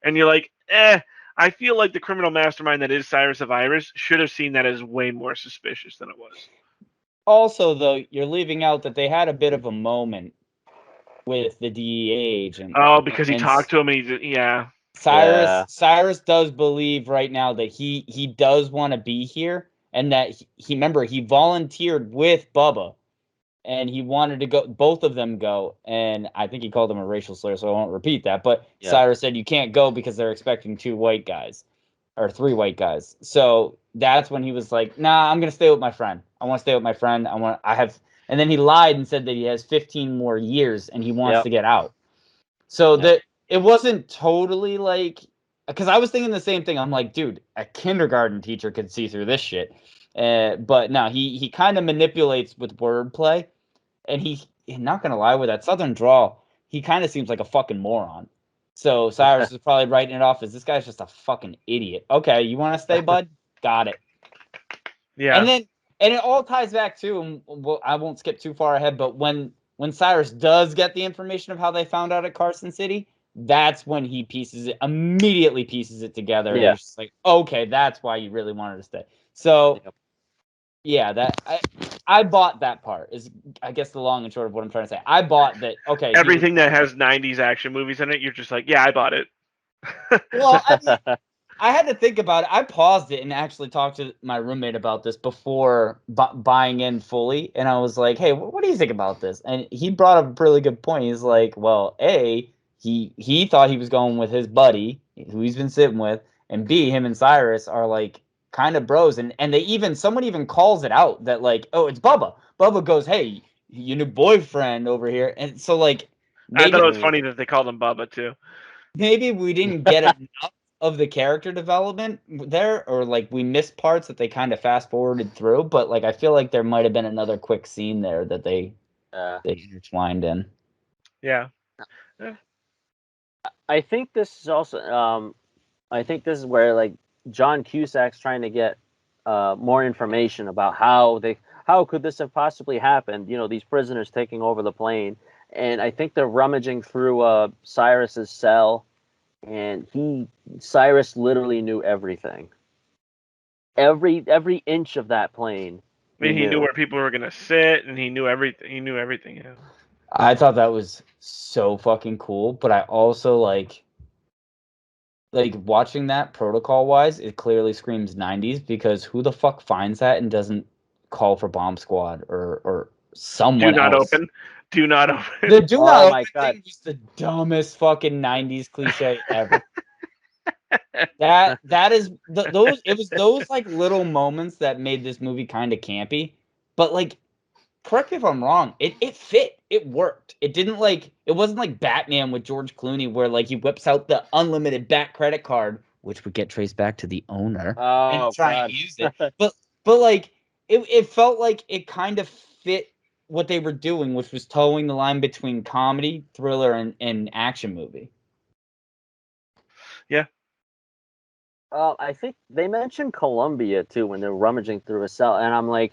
And you're like, I feel like the criminal mastermind that is Cyrus of Iris should have seen that as way more suspicious than it was. Also, though, you're leaving out that they had a bit of a moment with the DEA agent. Oh, because he talked to him and yeah. Cyrus does believe right now that he does want to be here, and that he volunteered with Bubba, and he wanted to go. Both of them go, and I think he called him a racial slur, so I won't repeat that. But Cyrus said you can't go because they're expecting 2 white guys or 3 white guys. So that's when he was like, "Nah, I'm gonna stay with my friend. I want to stay with my friend. And then he lied and said that he has 15 more years and he wants to get out. So that it wasn't totally like, because I was thinking the same thing. I'm like, dude, a kindergarten teacher could see through this shit. But no, he kind of manipulates with wordplay, and he's not gonna lie, with that southern drawl, he kind of seems like a fucking moron. So Cyrus is probably writing it off as this guy's just a fucking idiot. Okay, you want to stay, bud? Got it. Yeah. And it all ties back to, and I won't skip too far ahead, but when Cyrus does get the information of how they found out at Carson City, that's when he immediately pieces it together. Yeah. And he's just like, okay, that's why you really wanted to stay. So, yeah, I bought that part, is I guess the long and short of what I'm trying to say. I bought that, okay. Everything that has 90s action movies in it, you're just like, yeah, I bought it. Well, I mean, I had to think about it. I paused it and actually talked to my roommate about this before buying in fully. And I was like, hey, what do you think about this? And he brought up a really good point. He's like, well, A, he thought he was going with his buddy, who he's been sitting with. And B, him and Cyrus are like kind of bros. And someone even calls it out that like, oh, it's Bubba. Bubba goes, hey, your new boyfriend over here. And so like, I thought it was funny that they called him Bubba too. Maybe we didn't get enough of the character development there, or like we missed parts that they kind of fast forwarded through, but like I feel like there might have been another quick scene there that they intertwined in. Yeah. I think this is also I think this is where like John Cusack's trying to get more information about how could this have possibly happened, these prisoners taking over the plane. And I think they're rummaging through Cyrus's cell, and Cyrus literally knew everything. Every inch of that plane. I mean, he knew where people were gonna sit, and he knew everything. He knew everything. Yeah. I thought that was so fucking cool, but I also like watching that protocol wise, it clearly screams 90s, because who the fuck finds that and doesn't call for bomb squad or someone else? Do not open. The do not open thing was the dumbest fucking 90s cliche ever. That is it was those like little moments that made this movie kind of campy, but like, correct me if I'm wrong, it fit, it worked. It didn't it wasn't like Batman with George Clooney where like he whips out the unlimited Bat credit card, which would get traced back to the owner, and try and use it. But like it felt like it kind of fit what they were doing, which was towing the line between comedy, thriller, and action movie. Yeah. I think they mentioned Colombia too when they're rummaging through a cell, and I'm like,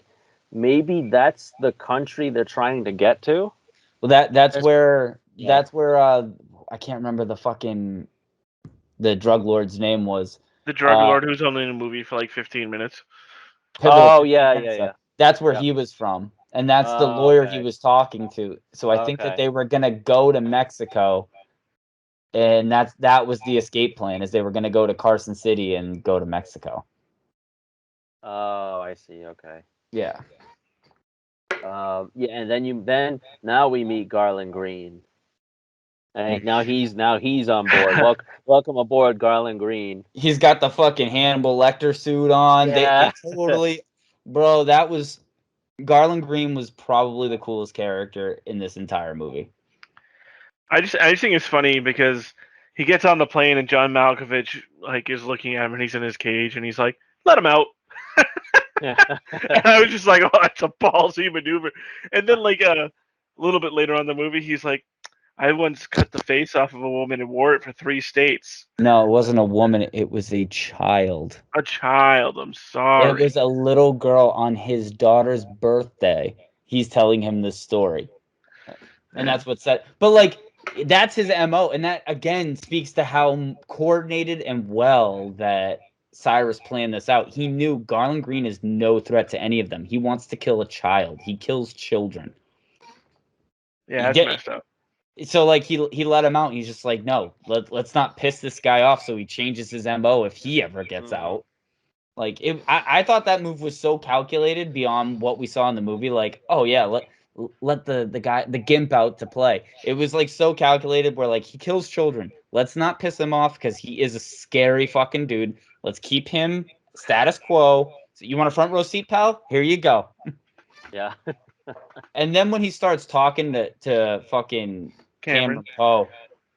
maybe that's the country they're trying to get to. Well, that's where I can't remember the drug lord's name was. The drug lord who's only in a movie for like 15 minutes. Oh yeah. That's where he was from, and that's the lawyer he was talking to. So I think that they were gonna go to Mexico, and that was the escape plan, is they were gonna go to Carson City and go to Mexico. Oh, I see. Okay. Yeah. And then now we meet Garland Greene. And now he's on board. Welcome aboard, Garland Greene. He's got the fucking Hannibal Lecter suit on. Yeah. They totally, bro. Garland Greene was probably the coolest character in this entire movie. I just think it's funny because he gets on the plane and John Malkovich is looking at him, and he's in his cage and he's like, "Let him out." And I was just like, "Oh, that's a ballsy maneuver." And then a little bit later on in the movie, he's like, I once cut the face off of a woman and wore it for 3 states. No, it wasn't a woman. It was a child. A child. I'm It sorry. was a little girl on his daughter's birthday. He's telling him this story. And that's what's said. But, like, that's his MO. And that, again, speaks to how coordinated and well that Cyrus planned this out. He knew Garland Greene is no threat to any of them. He wants to kill a child. He kills children. Yeah, that's messed up. So, like, he let him out. He's just like, no, let's not piss this guy off so he changes his MO if he ever gets out. Like, I thought that move was so calculated beyond what we saw in the movie. Like, oh, yeah, let the gimp out to play. It was, like, so calculated where, like, he kills children. Let's not piss him off because he is a scary fucking dude. Let's keep him status quo. So you want a front row seat, pal? Here you go. Yeah. And then when he starts talking to fucking Cameron Poe,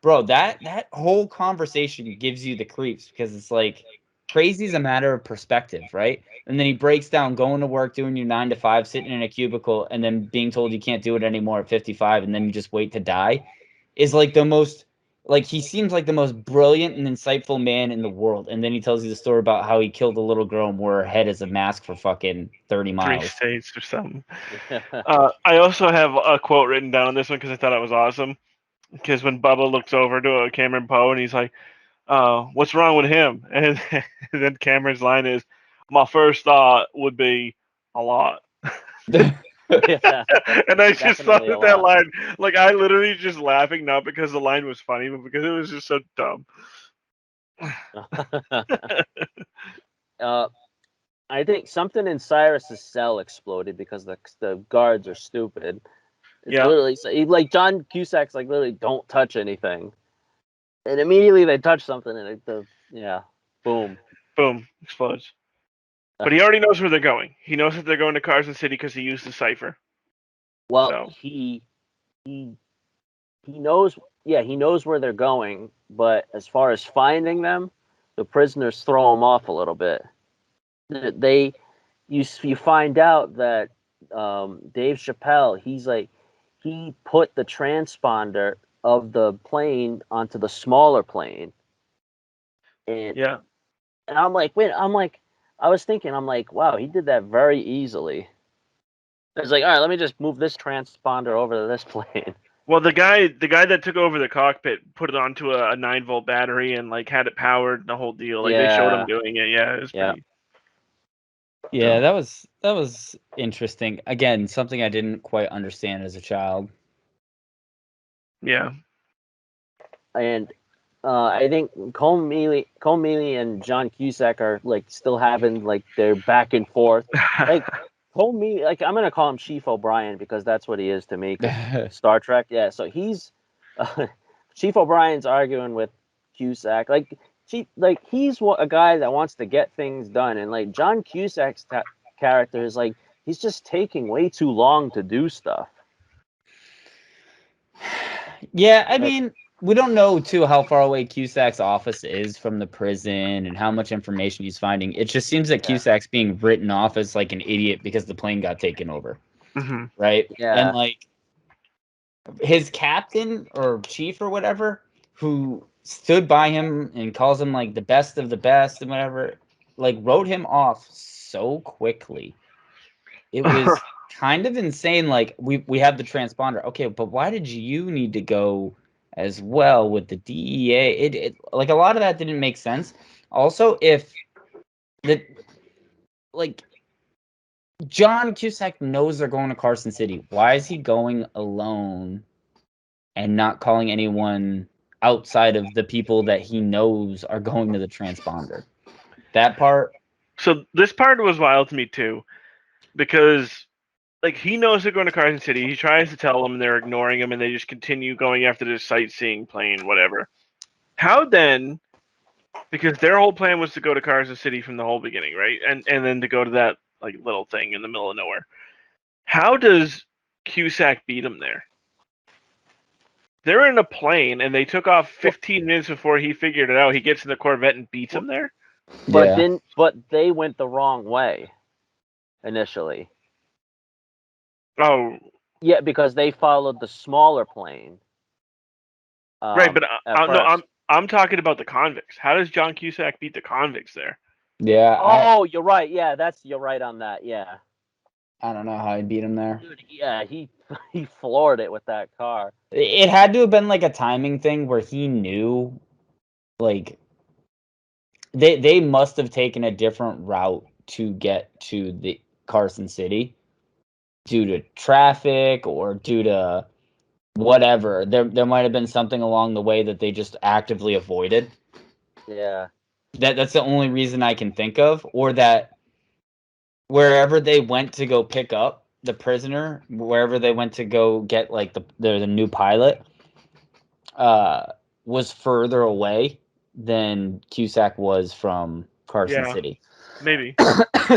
bro, that whole conversation gives you the creeps because it's like crazy is a matter of perspective, right? And then he breaks down going to work, doing your 9 to 5, sitting in a cubicle, and then being told you can't do it anymore at 55, and then you just wait to die, is like the most. Like, he seems like the most brilliant and insightful man in the world. And then he tells you the story about how he killed a little girl and wore her head as a mask for fucking 30 miles. 3 states or something. I also have a quote written down on this one because I thought it was awesome. Because when Bubba looks over to Cameron Poe and he's like, what's wrong with him? And then Cameron's line is, my first thought would be a lot. Yeah, and I just thought definitely a that lot. line, like, I literally just laughing, not because the line was funny, but because it was just so dumb. I think something in Cyrus's cell exploded because the guards are stupid. It's literally like John Cusack's like literally don't touch anything, and immediately they touch something and boom, explodes. But he already knows where they're going. He knows that they're going to Carson City because he used the cipher. Well, so. he knows. Yeah, he knows where they're going. But as far as finding them, the prisoners throw him off a little bit. You find out that Dave Chappelle, he put the transponder of the plane onto the smaller plane. And I'm like, I was thinking, wow, he did that very easily. I was like, all right, let me just move this transponder over to this plane. Well, the guy that took over the cockpit put it onto a 9-volt battery and like had it powered, the whole deal. Like they showed him doing it. Yeah, it was pretty. Yeah, that was interesting. Again, something I didn't quite understand as a child. Yeah. And I think Cole Mealy and John Cusack are like still having like their back and forth. Like Cole Mealy, like I'm gonna call him Chief O'Brien because that's what he is to me. Star Trek, yeah. So he's Chief O'Brien's arguing with Cusack. Like he's a guy that wants to get things done, and like John Cusack's character is like he's just taking way too long to do stuff. Yeah, I mean, we don't know, too, how far away Cusack's office is from the prison and how much information he's finding. It just seems that Cusack's being written off as, like, an idiot because the plane got taken over. Mm-hmm. Right? Yeah. And, like, his captain or chief or whatever, who stood by him and calls him, like, the best of the best and whatever, like, wrote him off so quickly. It was kind of insane. Like, we have the transponder. Okay, but why did you need to go as well with the DEA? It like a lot of that didn't make sense. Also, if John Cusack knows they're going to Carson City, why is he going alone and not calling anyone outside of the people that he knows are going to the transponder? That part. So this part was wild to me too, because like he knows they're going to Carson City. He tries to tell them, and they're ignoring him, and they just continue going after this sightseeing plane, whatever. How then? Because their whole plan was to go to Carson City from the whole beginning, right? And then to go to that like little thing in the middle of nowhere. How does Cusack beat him there? They're in a plane, and they took off 15 minutes before he figured it out. He gets in the Corvette and beats him there. But they went the wrong way initially. Oh. Yeah, because they followed the smaller plane. Right, but at no, first. I'm talking about the convicts. How does John Cusack beat the convicts there? Yeah. Oh, you're right. Yeah, you're right on that. Yeah. I don't know how he beat him there. Dude, yeah, he floored it with that car. It had to have been like a timing thing where he knew, like, they must have taken a different route to get to the Carson City due to traffic or due to whatever. There might have been something along the way that they just actively avoided. Yeah. That's the only reason I can think of, or that wherever they went to go pick up the prisoner, wherever they went to go get like the new pilot, was further away than Cusack was from Carson Yeah, City. maybe.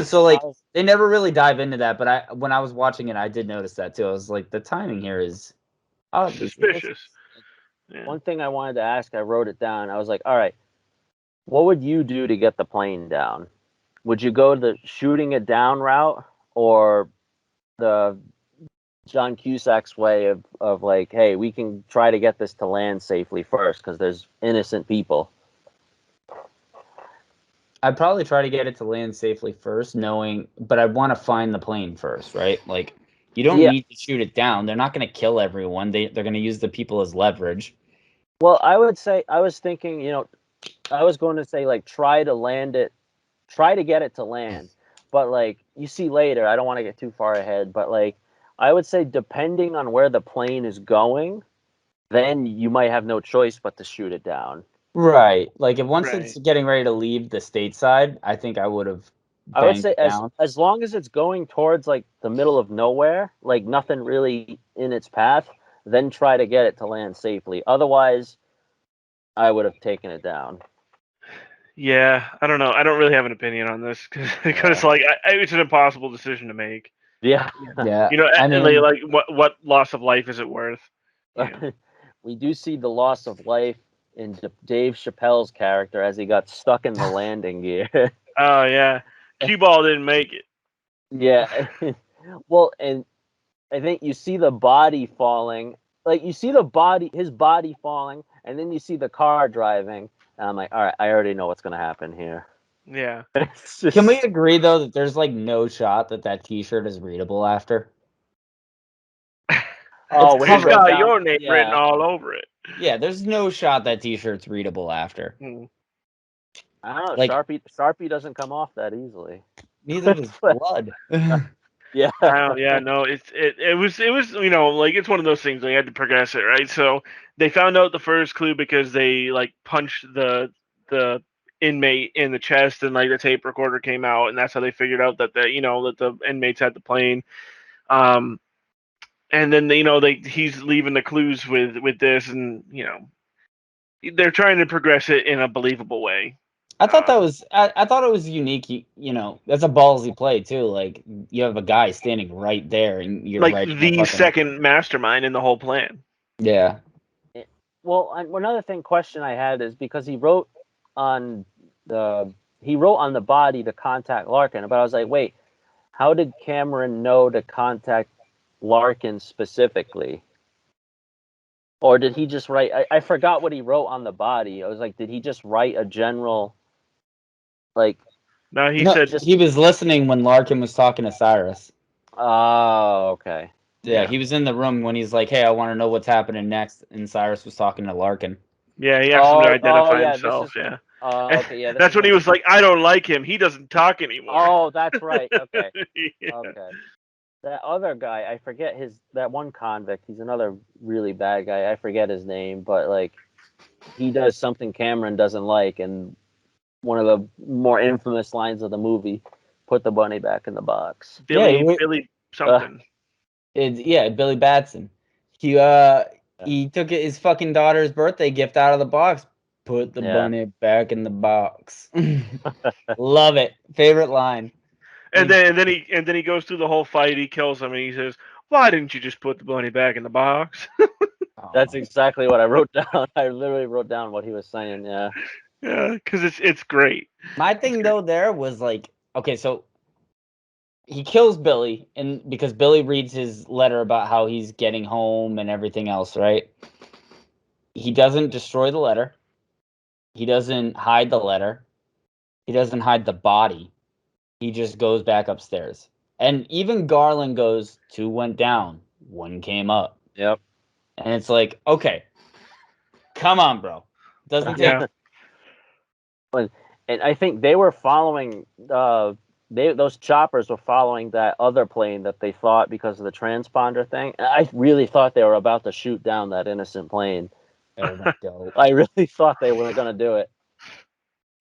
So like they never really dive into that, but when I was watching it, I did notice that too. I was like, the timing here is Suspicious. Yeah. One thing I wanted to ask, I wrote it down. I was like, all right, what would you do to get the plane down? Would you go the shooting it down route or the John Cusack's way of like, hey, we can try to get this to land safely first because there's innocent people? I'd probably try to get it to land safely first, but I want to find the plane first, right? Like, you don't need to shoot it down. They're not going to kill everyone. They're going to use the people as leverage. Well, I was thinking, I was going to say, like, try to get it to land. But, like, you see later, I don't want to get too far ahead, but, like, I would say depending on where the plane is going, then you might have no choice but to shoot it down. Right. Like, once it's getting ready to leave the stateside, I think I would have I would say down. as long as it's going towards, like, the middle of nowhere, like, nothing really in its path, then try to get it to land safely. Otherwise, I would have taken it down. Yeah, I don't know. I don't really have an opinion on this because like it's an impossible decision to make. Yeah. Yeah. I mean, like what loss of life is it worth? We do see the loss of life in Dave Chappelle's character as he got stuck in the landing gear. Oh yeah, Cue Ball didn't make it. Yeah. Well, and I think you see the body falling. Like, you see his body falling, and then you see the car driving. And I'm like, all right, I already know what's going to happen here. Yeah. Can we agree, though, that there's, like, no shot that T-shirt is readable after? Oh, it's got your name written all over it. Yeah, there's no shot that T-shirt's readable after. I don't know. Like, Sharpie doesn't come off that easily. Neither does blood. Yeah. No, it was like it's one of those things they had to progress it, right? So they found out the first clue because they like punched the inmate in the chest, and like the tape recorder came out, and that's how they figured out that the inmates had the plane. And then he's leaving the clues with this, and they're trying to progress it in a believable way. I thought that was I thought it was unique. That's a ballsy play too. Like, you have a guy standing right there, and you're like right. The second mastermind in the whole plan. Yeah. Well, another question I had is because he wrote on the body to contact Larkin, but I was like, wait, how did Cameron know to contact Larkin specifically? Or did he just write? I forgot what he wrote on the body. I was like, did he just write a general? Like, no, he said he was listening when Larkin was talking to Cyrus. Oh, okay. Yeah, he was in the room when he's like, "Hey, I want to know what's happening next," and Cyrus was talking to Larkin. Yeah, he asked him to identify himself. Okay, yeah. That's when he was like, "I don't like him. He doesn't talk anymore." Oh, that's right. Okay. Yeah. Okay. That other guy, I forget that one convict. He's another really bad guy. I forget his name, but like, he does something Cameron doesn't like, and one of the more infamous lines of the movie, "Put the bunny back in the box." Billy something. Billy Batson. He took his fucking daughter's birthday gift out of the box. Put the bunny back in the box. Love it. Favorite line. And then he goes through the whole fight. He kills him, and he says, "Why didn't you just put the bunny back in the box?" That's exactly what I wrote down. I literally wrote down what he was saying. Yeah. Yeah, because it's great. My thing though there was like, okay, so he kills Billy, and because Billy reads his letter about how he's getting home and everything else, right? He doesn't destroy the letter. He doesn't hide the letter. He doesn't hide the body. He just goes back upstairs. And even Garland goes, 2 went down, 1 came up. Yep. And it's like, okay, come on, bro. Doesn't take. Yeah. And I think they were following. Those choppers were following that other plane that they thought because of the transponder thing. And I really thought they were about to shoot down that innocent plane. That would have been dope. I really thought they were going to do it.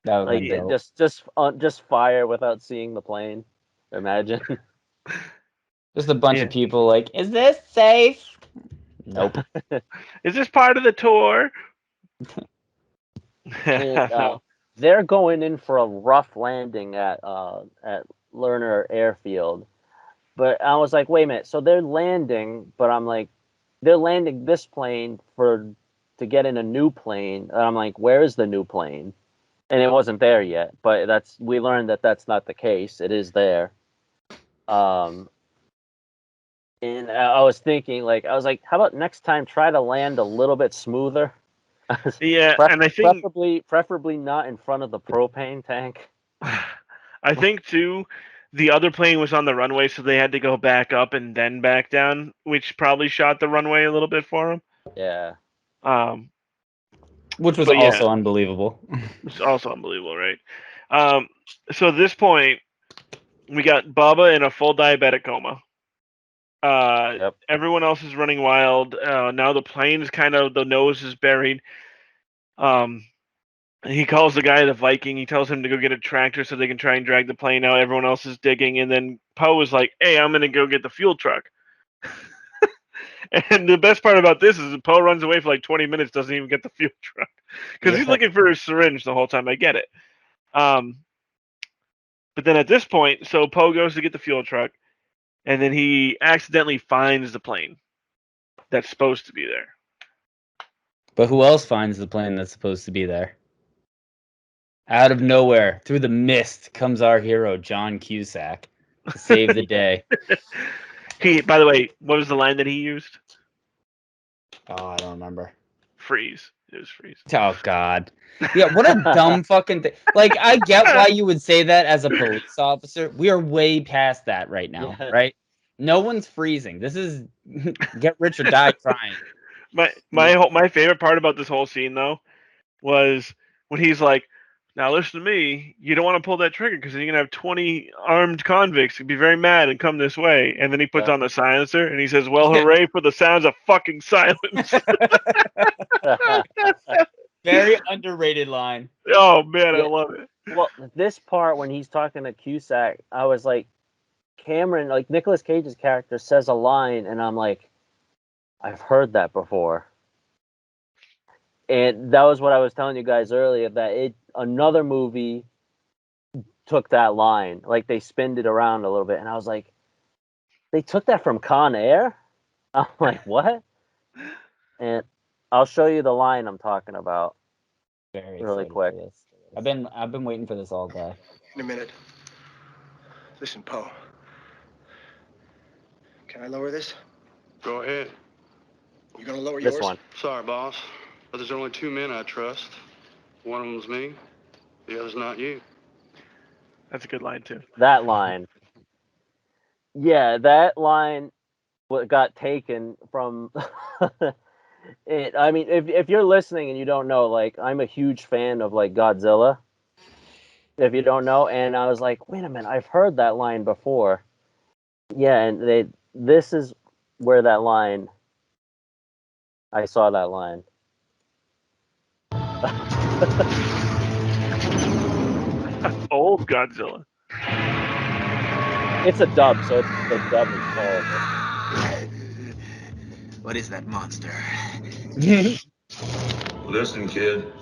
That would have Like been dope. just fire without seeing the plane. Imagine. Just a bunch Yeah. of people like, is this safe? Nope. Is this part of the tour? And, they're going in for a rough landing at Lerner Airfield. But I was like, wait a minute. So they're landing, but I'm like, they're landing this plane to get in a new plane. And I'm like, where is the new plane? And it wasn't there yet. But we learned that that's not the case. It is there. And I was thinking, how about next time try to land a little bit smoother? Yeah, and I think preferably not in front of the propane tank. I think too, the other plane was on the runway, so they had to go back up and then back down, which probably shot the runway a little bit for them. Yeah. Which was but yeah. also unbelievable. It's also unbelievable, right? So at this point, we got Bubba in a full diabetic coma. Yep. Everyone else is running wild. Now the plane is the nose is buried. He calls the guy the Viking. He tells him to go get a tractor so they can try and drag the plane out. Everyone else is digging, and then Poe is like, "Hey, I'm gonna go get the fuel truck." And the best part about this is Poe runs away for like 20 minutes, doesn't even get the fuel truck because he's looking for his syringe the whole time. I get it. But then at this point, so Poe goes to get the fuel truck, and then he accidentally finds the plane that's supposed to be there. But who else finds the plane that's supposed to be there? Out of nowhere, through the mist, comes our hero, John Cusack, to save the day. By the way, what was the line that he used? Oh, I don't remember. Freeze. It was freeze. Oh, God. Yeah, what a dumb fucking thing. Like, I get why you would say that as a police officer. We are way past that right now, right? No one's freezing. This is get rich or die trying. My favorite part about this whole scene, though, was when he's like, "Now listen to me. You don't want to pull that trigger because you're gonna have 20 armed convicts and be very mad and come this way." And then he puts on the silencer and he says, "Well, hooray for the sounds of fucking silence." Very underrated line. Oh man, I love it. Well, this part when he's talking to Cusack, I was like, Cameron, like Nicolas Cage's character says a line, and I'm like, I've heard that before. And that was what I was telling you guys earlier, that another movie took that line. Like, they spinned it around a little bit. And I was like, they took that from Con Air? I'm like, what? And I'll show you the line I'm talking about really quick. I've been waiting for this all day. In a minute. Listen, Poe. Can I lower this? Go ahead. You gonna lower This yours? one. Sorry, boss, but there's only 2 men I trust. One of them's me. The other's not you. That's a good line too. That line. Yeah, that line got taken from I mean, if you're listening and you don't know, like, I'm a huge fan of like Godzilla. If you don't know, and I was like, wait a minute, I've heard that line before. Yeah, and this is where that line. I saw that line. Old Godzilla. It's a dub, so the dub is horrible. What is that monster? Listen, kid.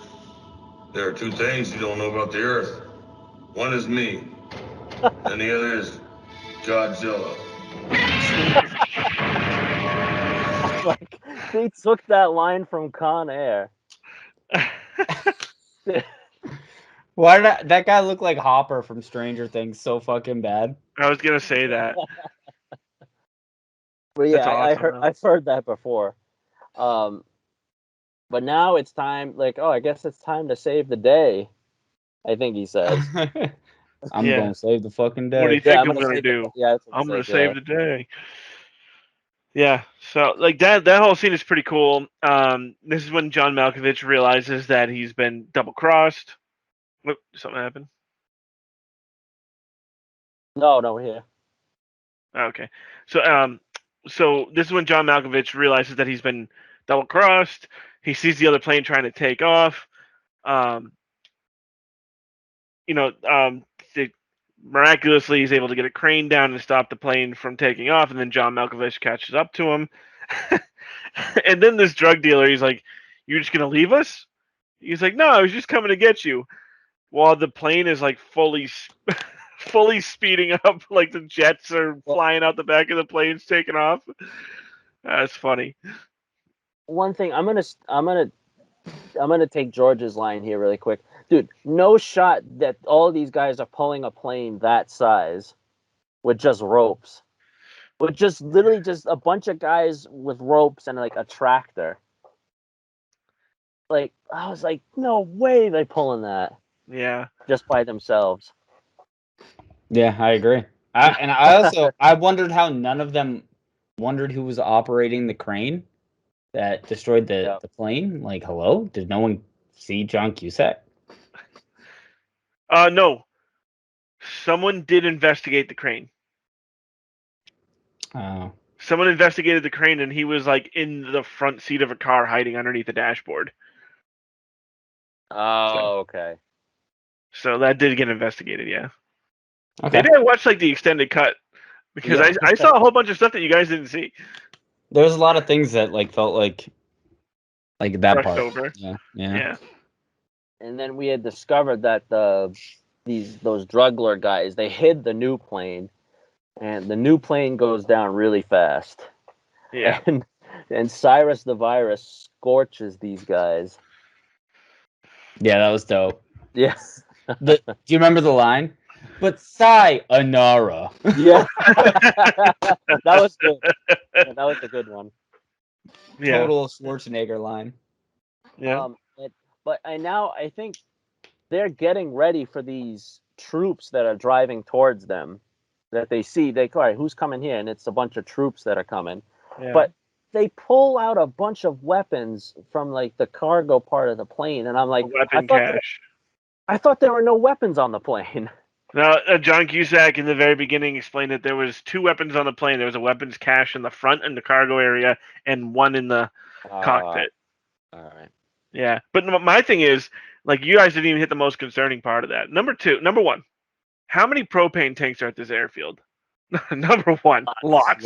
There are 2 things you don't know about the Earth. One is me, and the other is Godzilla. Like, they took that line from Con Air. Why did that guy look like Hopper from Stranger Things so fucking bad? I was gonna say that. But yeah, Awesome, I've heard that before. But now it's time, like, oh, I guess it's time to save the day. I think he says. I'm gonna save the fucking day. What do you think Yeah, I'm gonna do? that's what I'm he gonna says, save the day. Yeah, so like that whole scene is pretty cool. This is when John Malkovich realizes that he's been double crossed. Whoop, something happened. No, we're here. Okay, so this is when John Malkovich realizes that he's been double crossed. He sees the other plane trying to take off. Miraculously, he's able to get a crane down and stop the plane from taking off, and then John Malkovich catches up to him. And then this drug dealer, he's like, "You're just gonna leave us?" He's like, "No, I was just coming to get you." While the plane is like fully speeding up, like the jets are flying out the back of the planes, taking off. That's funny. One thing I'm gonna take George's line here really quick, dude. No shot that all these guys are pulling a plane that size with just ropes, with just literally just a bunch of guys with ropes and like a tractor. Like, I was like, no way they're pulling that. Yeah. Just by themselves. Yeah, I agree. I wondered how none of them wondered who was operating the crane that destroyed the plane. Like, hello? Did no one see John Cusack? No. Someone did investigate the crane. Oh. Someone investigated the crane, and he was like in the front seat of a car, hiding underneath the dashboard. Oh, okay. So that did get investigated, yeah. Okay. Maybe I watched like the extended cut because I saw a whole bunch of stuff that you guys didn't see. There was a lot of things that like felt like that Brushed part. over. Yeah. And then we had discovered that those drug lord guys, they hid the new plane, and the new plane goes down really fast. Yeah. And Cyrus the Virus scorches these guys. Yeah, that was dope. Yes. Do you remember the line? But sayonara. Yeah. That was good. Yeah, that was a good one. Yeah. Total Schwarzenegger line. Yeah. And now I think they're getting ready for these troops that are driving towards them. That they see, all right, who's coming here? And it's a bunch of troops that are coming. Yeah. But they pull out a bunch of weapons from like the cargo part of the plane, and I'm like, I thought there were no weapons on the plane. Now, John Cusack in the very beginning explained that there was 2 weapons on the plane. There was a weapons cache in the front in the cargo area, and one in the cockpit. All right. Yeah, but my thing is, like, you guys didn't even hit the most concerning part of that. Number one, how many propane tanks are at this airfield? Number one, lots.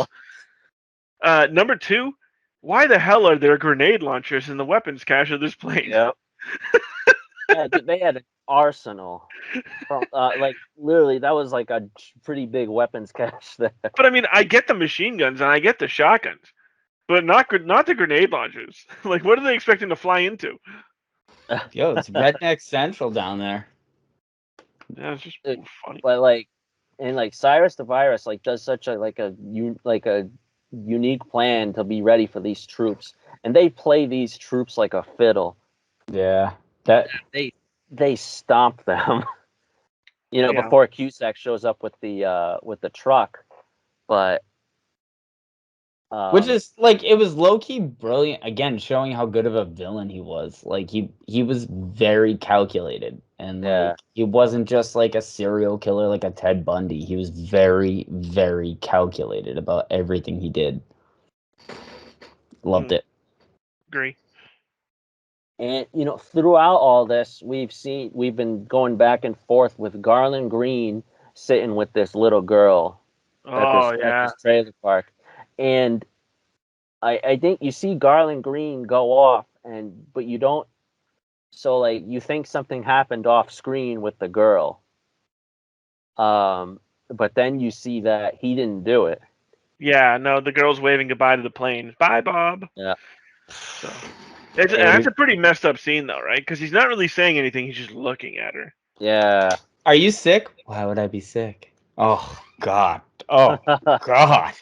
Number 2, why the hell are there grenade launchers in the weapons cache of this plane? Yep. Yeah, they had an arsenal. Like, literally, that was like a pretty big weapons cache there. But I mean, I get the machine guns and I get the shotguns, but not the grenade launchers. Like, what are they expecting to fly into? Yo, it's Redneck Central down there. Yeah, it's just funny. But like Cyrus the Virus does such a unique plan to be ready for these troops, and they play these troops like a fiddle. Yeah, they stomp them. Before Cusack shows up with the truck, but which is like, it was low-key brilliant, again, showing how good of a villain he was. Like, he was very calculated, and like, he wasn't just like a serial killer like a Ted Bundy. He was very, very calculated about everything he did. Loved it. Agree. And throughout all this, we've been going back and forth with Garland Greene sitting with this little girl at this trailer park, and I think you see Garland Greene go off, but you don't. So like, you think something happened off screen with the girl, but then you see that he didn't do it. Yeah, no, the girl's waving goodbye to the plane. Bye, Bob. Yeah. So that's a pretty messed up scene, though, right? Because he's not really saying anything; he's just looking at her. Yeah. Are you sick? Why would I be sick? Oh God. Oh God.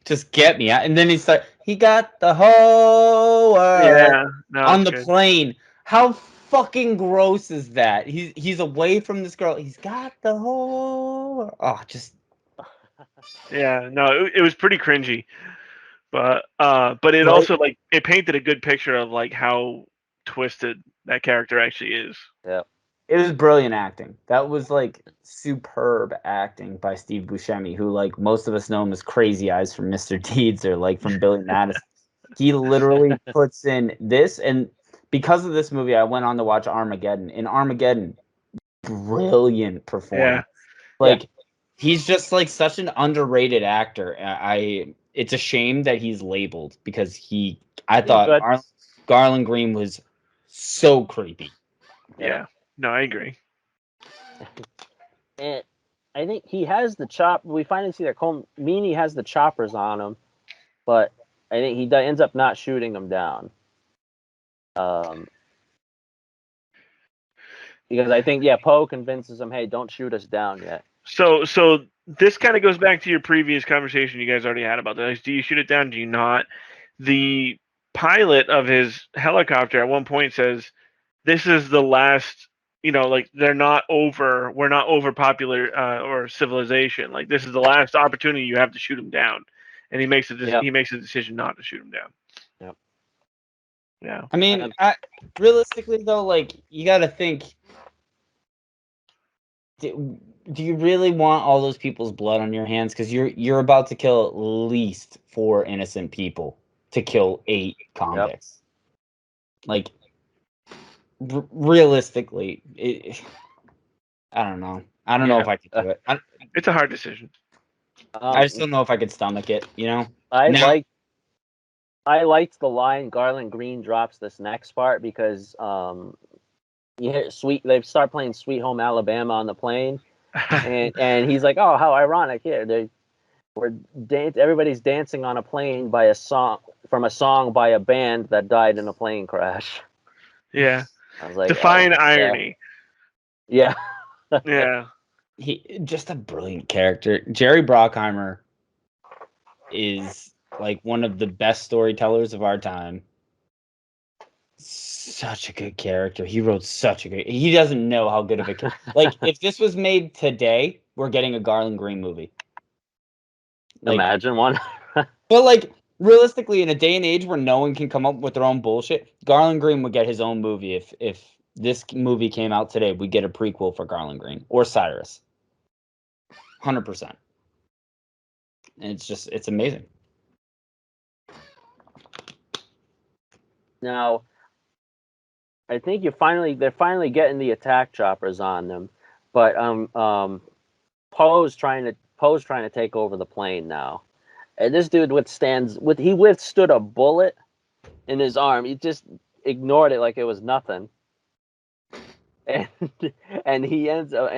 Just get me out. And then he got the whole world. Yeah. on the plane. How fucking gross is that? He's away from this girl. He's got the whole. Oh, just. Yeah, no, it was pretty cringy, but it also like it painted a good picture of like how twisted that character actually is. Yeah, it was brilliant acting. That was like superb acting by Steve Buscemi, who like most of us know him as Crazy Eyes from Mr. Deeds or like from Billy Madison. He literally puts in this, and because of this movie, I went on to watch Armageddon. In Armageddon, brilliant performance. Like he's just like such an underrated actor. It's a shame that he's labeled because I thought Garland Greene was so creepy. Yeah. No, I agree. And I think he has the chop. We finally see that Meany has the choppers on him, but I think he ends up not shooting them down. Because I think Poe convinces him, "Hey, don't shoot us down yet." So this kind of goes back to your previous conversation you guys already had about this. Do you shoot it down? Do you not? The pilot of his helicopter at one point says, "This is the last." Like we're not overpopular or civilization. Like this is the last opportunity you have to shoot him down, and he makes a decision not to shoot him down. Yep. Yeah. I mean, realistically though, like you got to think. Do you really want all those people's blood on your hands? Because you're about to kill at least 4 innocent people to kill 8 convicts. Like, realistically, I don't know. I don't know if I could do it. It's a hard decision. I just don't know if I could stomach it. I liked the line Garland Greene drops this next part because you hear they start playing Sweet Home Alabama on the plane, and he's like, "Oh, how ironic! Here, everybody's dancing on a plane by a song by a band that died in a plane crash." Yeah, I was like, define irony. Yeah, yeah. He just a brilliant character. Jerry Bruckheimer is like one of the best storytellers of our time. Such a good character. He wrote such a great. He doesn't know how good of a like. If this was made today, we're getting a Garland Greene movie. Like, imagine one. But like realistically, in a day and age where no one can come up with their own bullshit, Garland Greene would get his own movie. If this movie came out today, we'd get a prequel for Garland Greene or Cyrus. 100%. And it's amazing. Now, I think they're finally getting the attack choppers on them, but Poe's trying to take over the plane now, and this dude withstood a bullet in his arm. He just ignored it like it was nothing, and he ends up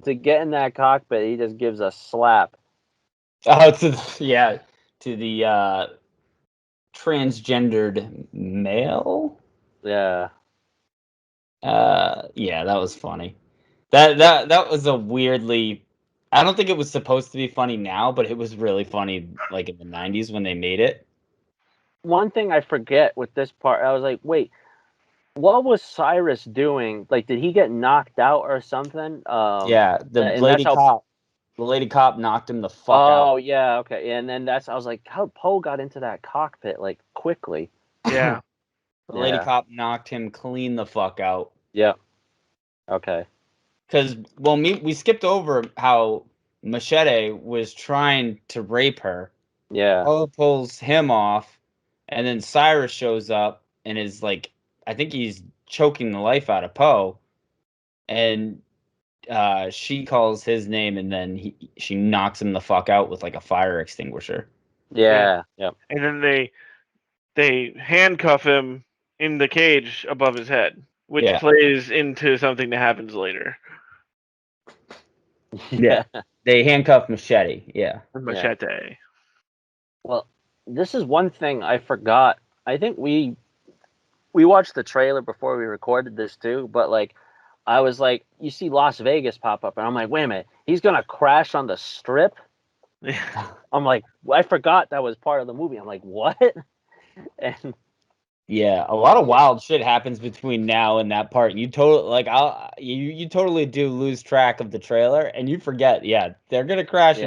to get in that cockpit. He just gives a slap. Oh, to the transgendered male. Yeah. Yeah, that was funny. That was a weirdly. I don't think it was supposed to be funny now, but it was really funny like in the 90s when they made it. One thing I forget with this part, I was like, wait, what was Cyrus doing? Like, did he get knocked out or something? Yeah, the lady cop knocked him the fuck out. Oh, yeah, okay. And then I was like, how Poe got into that cockpit like quickly? Yeah. The lady cop knocked him clean the fuck out. Yeah. Okay. Because, we skipped over how Machete was trying to rape her. Yeah. Poe pulls him off, and then Cyrus shows up and is like, I think he's choking the life out of Poe. And she calls his name, and then she knocks him the fuck out with like a fire extinguisher. Yeah. Yep. And then they handcuff him in the cage above his head, which plays into something that happens later. Yeah. They handcuff Machete. Yeah. Machete. Yeah. Well, this is one thing I forgot. I think we watched the trailer before we recorded this too, but like I was like, you see Las Vegas pop up, and I'm like, wait a minute, he's gonna crash on the Strip? I'm like, I forgot that was part of the movie. I'm like, what? And Yeah, a lot of wild shit happens between now and that part. You totally do lose track of the trailer, and you forget. Yeah, they're gonna crash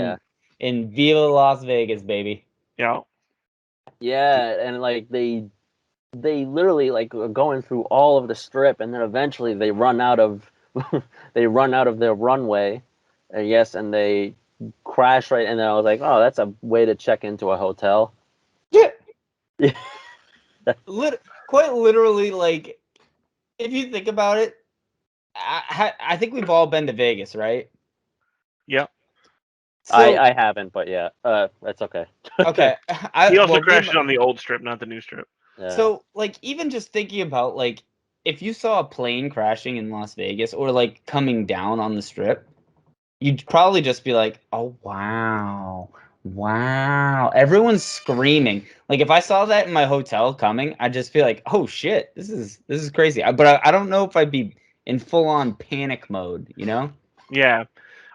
in Viva Las Vegas, baby. Yeah. Yeah, and like they literally like are going through all of the strip, and then eventually they run out of they run out of their runway. And they crash right, and then I was like, oh, that's a way to check into a hotel. Yeah. Quite literally, like, if you think about it, I think we've all been to Vegas, right? Yep. So, I haven't, but yeah, that's okay. Okay. He also crashed on the old strip, not the new strip. Yeah. So, like, even just thinking about, like, if you saw a plane crashing in Las Vegas or, like, coming down on the strip, you'd probably just be like, oh, wow. Everyone's screaming. Like, if I saw that in my hotel coming, I'd just be like, oh, shit, this is crazy. But I don't know if I'd be in full-on panic mode, you know? Yeah.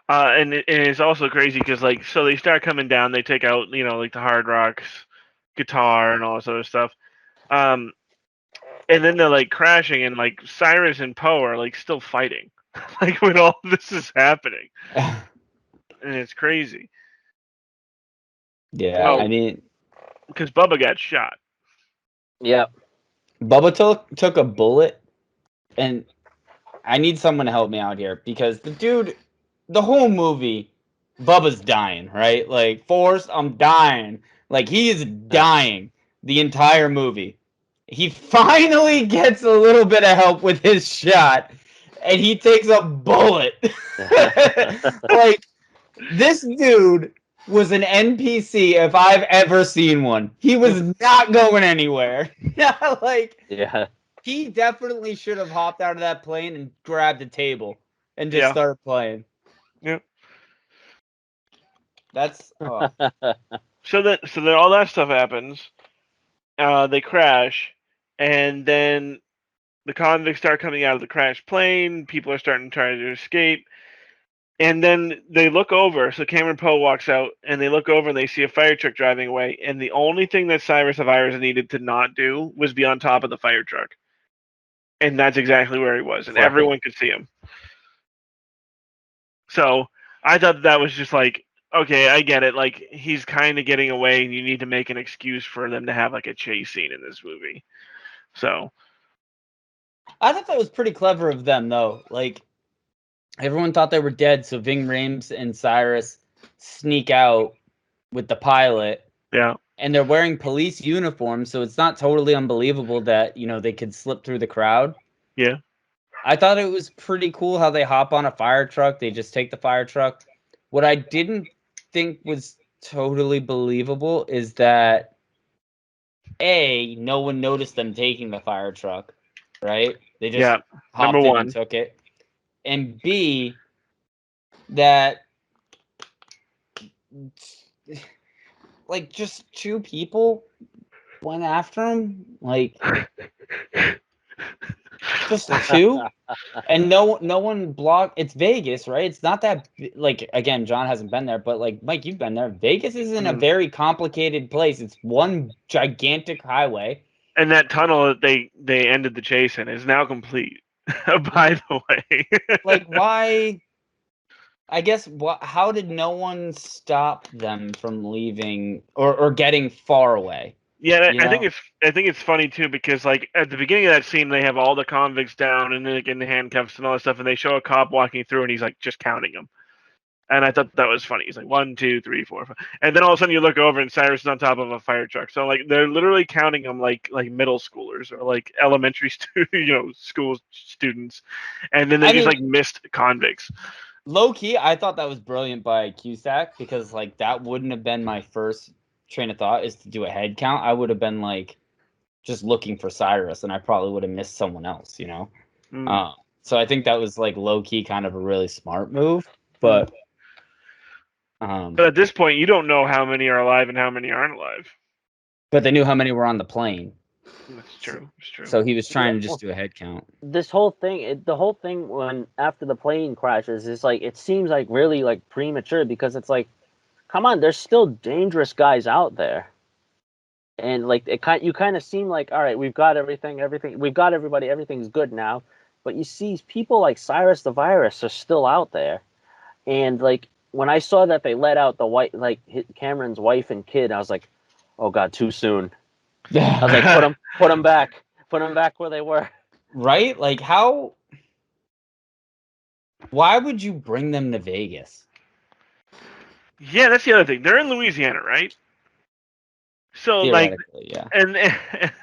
And it's also crazy because, like, so they start coming down, they take out, like the hard rocks, guitar, and all this other stuff. And then they're, like, crashing, and, like, Cyrus and Poe are, like, still fighting. Like, when all this is happening. And it's crazy. Yeah, I mean... Because Bubba got shot. Yep. Bubba took a bullet, and I need someone to help me out here, because the dude... The whole movie, Bubba's dying, right? Like, Forrest, I'm dying. Like, he is dying the entire movie. He finally gets a little bit of help with his shot, and he takes a bullet. Like, this dude was an NPC if I've ever seen one. He was not going anywhere. Like, yeah. He definitely should have hopped out of that plane and grabbed a table and just started playing. Yep. That's So then all that stuff happens. They crash, and then the convicts start coming out of the crashed plane. People are starting to try to escape, and then they look over. So Cameron Poe walks out, and they look over and they see a fire truck driving away. And the only thing that Cyrus of Iris needed to not do was be on top of the fire truck, and that's exactly where he was, and everyone could see him. So I thought that was just like, okay, I get it. Like, he's kind of getting away, and you need to make an excuse for them to have like a chase scene in this movie. So I thought that was pretty clever of them, though. Like, everyone thought they were dead, so Ving Rhames and Cyrus sneak out with the pilot. Yeah. And they're wearing police uniforms, so it's not totally unbelievable that, they could slip through the crowd. Yeah. I thought it was pretty cool how they hop on a fire truck. They just take the fire truck. What I didn't think was totally believable is that, A, no one noticed them taking the fire truck, right? They just hopped in and took it. And B, that, like, just two people went after him? Like... Just two, and no one blocked. It's Vegas, right? It's not that, like, again, John hasn't been there, but like, Mike, you've been there. Vegas isn't a very complicated place. It's one gigantic highway. And that tunnel that they ended the chase in is now complete. By the way, like, why? I guess how did no one stop them from leaving or getting far away? Yeah, I think it's funny too, because like at the beginning of that scene, they have all the convicts down and like in the handcuffs and all that stuff, and they show a cop walking through, and he's like just counting them. And I thought that was funny. He's like 1, 2, 3, 4, 5, and then all of a sudden you look over and Cyrus is on top of a fire truck. So like they're literally counting them like middle schoolers or like elementary school students, and then they just like missed convicts. Low key, I thought that was brilliant by Cusack, because like that wouldn't have been my first train of thought, is to do a head count. I would have been like just looking for Cyrus, and I probably would have missed someone else, so I think that was like low key kind of a really smart move, but at this point you don't know how many are alive and how many aren't alive. But they knew how many were on the plane. That's true. It's true. So he was trying to just do a head count. The whole thing when after the plane crashes is like, it seems like really like premature, because it's like, come on, there's still dangerous guys out there. And like you kind of seem like, all right, we've got everything, we've got everybody, everything's good now. But you see, people like Cyrus the Virus are still out there, and like when I saw that they let out Cameron's wife and kid, I was like, oh god, too soon. I was like, put them back where they were. Right? Like how? Why would you bring them to Vegas? Yeah, that's the other thing. They're in Louisiana, right? So like, yeah. And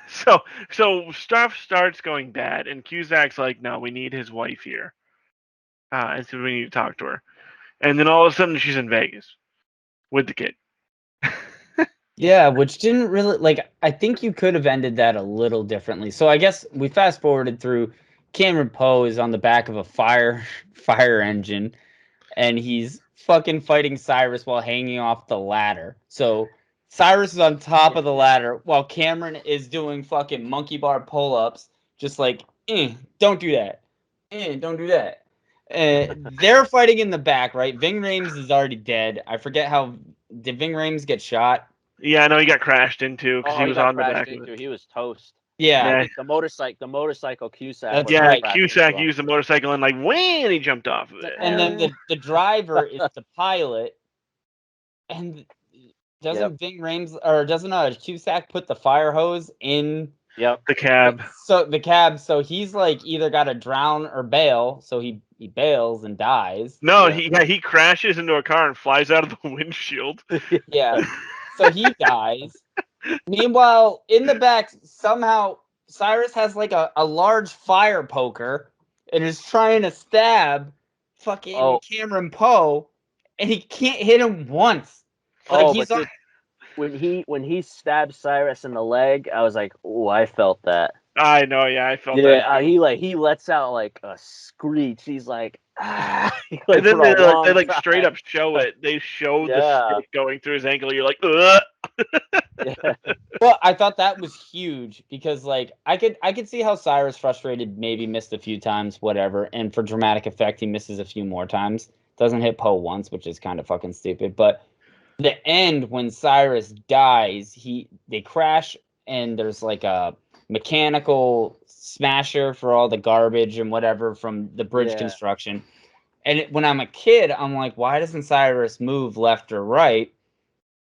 so stuff starts going bad, and Cusack's like, no, we need his wife here, and so we need to talk to her. And then all of a sudden, she's in Vegas with the kid. Yeah, which didn't really like. I think you could have ended that a little differently. So I guess we fast forwarded through. Cameron Poe is on the back of a fire engine, and he's fucking fighting Cyrus while hanging off the ladder. So Cyrus is on top of the ladder while Cameron is doing fucking monkey bar pull-ups, just like, don't do that. Don't do that. They're fighting in the back, right? Ving Rhames is already dead. I forget how... Did Ving Rhames get shot? Yeah, I know he got crashed into because he was on the back of it. He was toast. Yeah. The motorcycle Cusack. Cusack used the motorcycle and like, wham, he jumped off of it. And then the driver is the pilot. And doesn't Ving Rhames, or doesn't Cusack put the fire hose in the cab? So the cab, so he's like either got to drown or bail, so he bails and dies. No, he crashes into a car and flies out of the windshield. Yeah. So he dies. Meanwhile, in the back, somehow Cyrus has like a large fire poker and is trying to stab fucking Cameron Poe, and he can't hit him once. Like when he stabbed Cyrus in the leg, I was like, oh, I felt that. I know, yeah, I felt that. Yeah, he lets out like a screech. He's like, ah. And then they straight up show it. They show the stick going through his ankle. You're like, ugh. Yeah. Well, I thought that was huge because like I could see how Cyrus frustrated, maybe missed a few times, whatever, and for dramatic effect he misses a few more times. Doesn't hit Poe once, which is kind of fucking stupid. But the end when Cyrus dies, they crash and there's like a mechanical smasher for all the garbage and whatever from the bridge construction. And when I'm a kid, I'm like, why doesn't Cyrus move left or right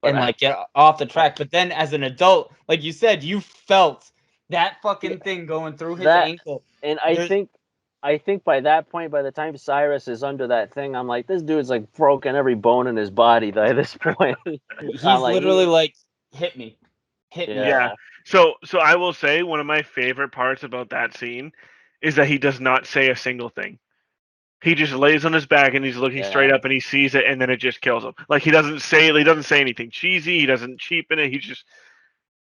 and like get off the track? But then as an adult, like you said, you felt that fucking thing going through his ankle. And I think by that point, by the time Cyrus is under that thing, I'm like, this dude's like broken every bone in his body by this point. He's literally like, hit me. Yeah. So I will say one of my favorite parts about that scene is that he does not say a single thing. He just lays on his back and he's looking straight up and he sees it and then it just kills him. Like he doesn't say anything cheesy. He doesn't cheapen it.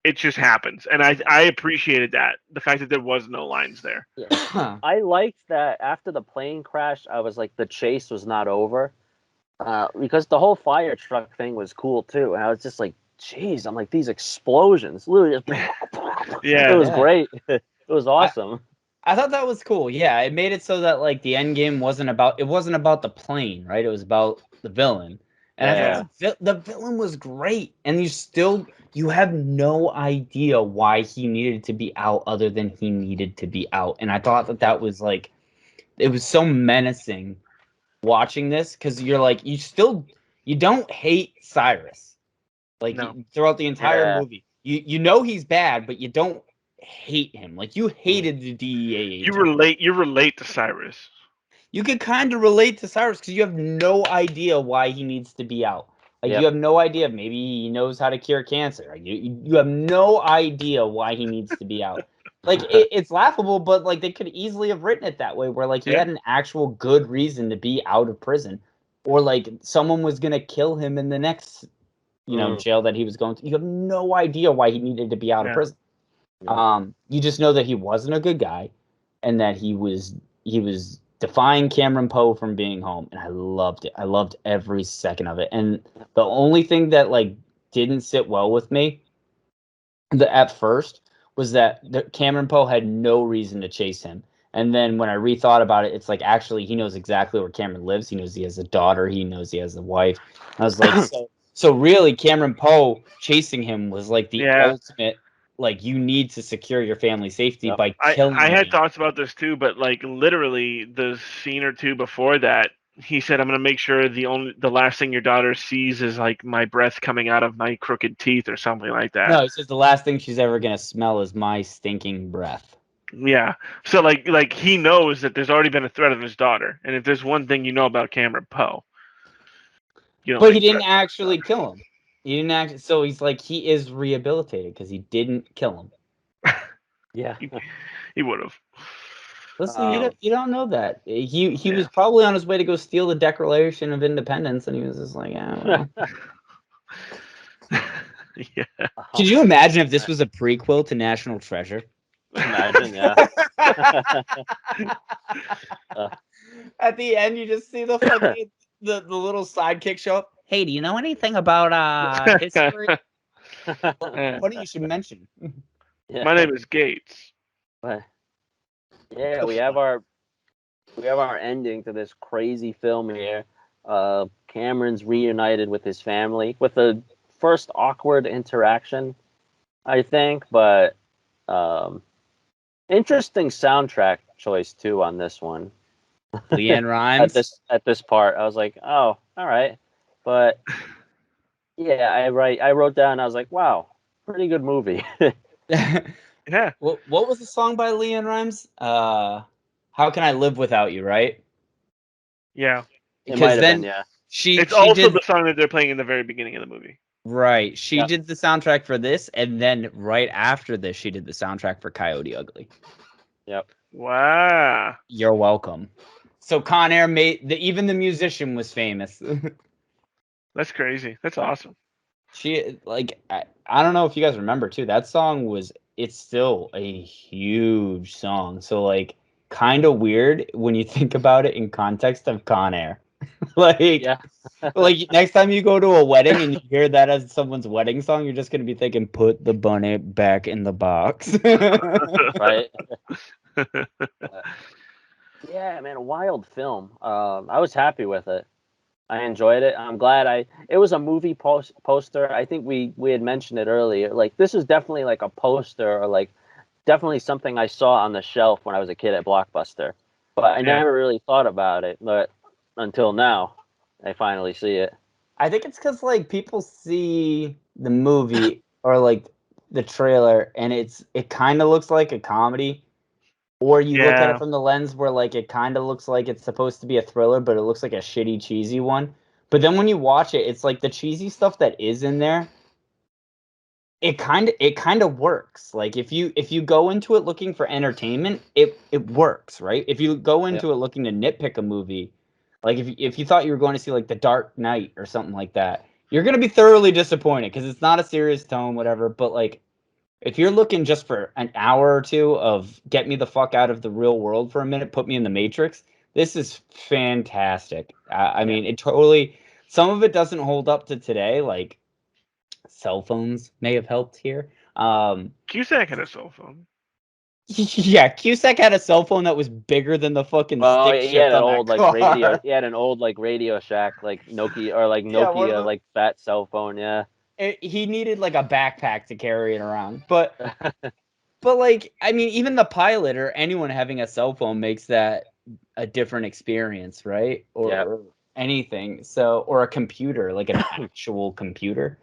It just happens. And I appreciated that. The fact that there was no lines there. Yeah. I liked that after the plane crash, I was like, the chase was not over. Because the whole fire truck thing was cool too. And I was just like, geez, I'm like, these explosions. Literally it was great. It was awesome. I thought that was cool. Yeah, it made it so that like the end game wasn't about the plane, right? It was about the villain. And I thought the villain was great. And you have no idea why he needed to be out other than he needed to be out. And I thought that was like, it was so menacing watching this because you're like, you don't hate Cyrus. Like throughout the entire movie. You know he's bad, but you don't hate him. Like you hated the DEA agent. You relate to Cyrus. You could kind of relate to Cyrus because you have no idea why he needs to be out. Like you have no idea. Maybe he knows how to cure cancer. You have no idea why he needs to be out. Like it's laughable, but like they could easily have written it that way, where like he had an actual good reason to be out of prison, or like someone was gonna kill him in the next, jail that he was going to. You have no idea why he needed to be out of prison. You just know that he wasn't a good guy, and that he was defying Cameron Poe from being home, and I loved it. I loved every second of it. And the only thing that like didn't sit well with me, at first, was that Cameron Poe had no reason to chase him. And then when I rethought about it, it's like actually he knows exactly where Cameron lives. He knows he has a daughter. He knows he has a wife. I was like, So really, Cameron Poe chasing him was like the Yeah. ultimate. Like, you need to secure your family safety Yep. by killing I had him. thoughts about this too, but like literally the scene or two before that, he said, "I'm gonna make sure the last thing your daughter sees is like my breath coming out of my crooked teeth or something like that." No, he says the last thing she's ever gonna smell is my stinking breath. Yeah. So like he knows that there's already been a threat of his daughter, and if there's one thing you know about Cameron Poe, you don't. But he make didn't threats. actually kill him. He didn't act. So he's like, he is rehabilitated because he didn't kill him. Yeah. He would have. Listen, you don't know that. He was probably on his way to go steal the Declaration of Independence, and he was just like, yeah, well. Yeah. Could you imagine if this was a prequel to National Treasure? Imagine, yeah. At the end, you just see the fucking the little sidekick show up. Hey, do you know anything about history? Funny you should mention. Yeah. My name is Gates. But yeah, we have our ending to this crazy film here. Cameron's reunited with his family with the first awkward interaction, I think, but interesting soundtrack choice too on this one. Leanne Rimes at this part, I was like, oh, all right, but yeah, I wrote down, I was like, wow, pretty good movie. Yeah. What was the song by Leanne Rimes? How Can I Live Without You, right? Yeah. It might have been, yeah. It's also the song that they're playing in the very beginning of the movie. Right. She did the soundtrack for this, and then right after this, she did the soundtrack for Coyote Ugly. Yep. Wow. You're welcome. So Con Air even the musician was famous. That's crazy. That's awesome. She I don't know if you guys remember too. That song it's still a huge song. So like kind of weird when you think about it in context of Con Air. Like next time you go to a wedding and you hear that as someone's wedding song, you're just gonna be thinking, "Put the bunny back in the box." Right. Yeah, man, a wild film. I was happy with it. I enjoyed it. I'm glad it was a movie poster. I think we had mentioned it earlier. Like, this is definitely like a poster, or like definitely something I saw on the shelf when I was a kid at Blockbuster. But I never really thought about it, but until now, I finally see it. I think it's because like people see the movie or like the trailer and it kind of looks like a comedy, or you look at it from the lens where like it kind of looks like it's supposed to be a thriller, but it looks like a shitty cheesy one. But then when you watch it, it's like the cheesy stuff that is in there. It kind of works. Like if you go into it looking for entertainment, it works, right? If you go into it looking to nitpick a movie, like if you thought you were going to see like The Dark Knight or something like that, you're going to be thoroughly disappointed because it's not a serious tone, whatever. But like if you're looking just for an hour or two of get me the fuck out of the real world for a minute, put me in the Matrix, this is fantastic. I mean, it totally. Some of it doesn't hold up to today, like cell phones may have helped here. Cusack had a cell phone. Yeah, Cusack had a cell phone that was bigger than the fucking stick he had shift an on old that like car. radio. He had an old like Radio Shack, like Nokia, or like Nokia, like fat cell phone. Yeah. He needed like a backpack to carry it around, but like I mean, even the pilot or anyone having a cell phone makes that a different experience, right? Or anything. So, or a computer, like an actual computer.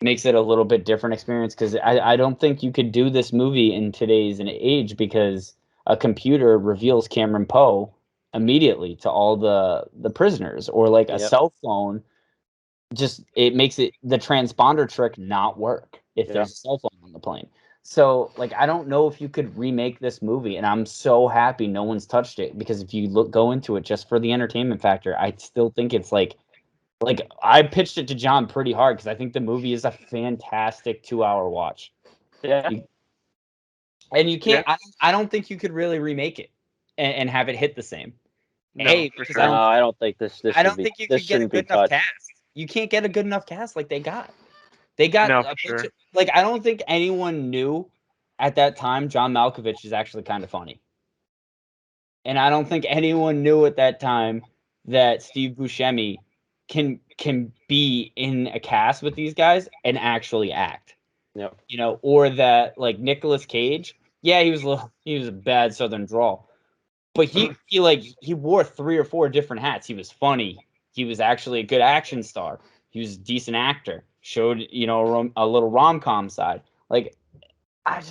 Makes it a little bit different experience because I don't think you could do this movie in today's age because a computer reveals Cameron Poe immediately to all the prisoners, or like a cell phone just it makes it the transponder trick not work if there's a cell phone on the plane. So like I don't know if you could remake this movie, and I'm so happy no one's touched it because if you go into it just for the entertainment factor, I still think it's like I pitched it to John pretty hard because I think the movie is a fantastic 2-hour watch. Yeah. And you can't. I don't think you could really remake it and have it hit the same. No, for sure. I don't think this. I don't think you could get a good enough cast. You can't get a good enough cast like they got. They got a bunch of, like I don't think anyone knew at that time John Malkovich is actually kind of funny. And I don't think anyone knew at that time that Steve Buscemi can be in a cast with these guys and actually act. Yep. You know, or that like Nicolas Cage. Yeah, he was a bad Southern drawl, but he wore 3 or 4 different hats. He was funny. He was actually a good action star. He was a decent actor. Showed, you know, a little rom-com side. Like, I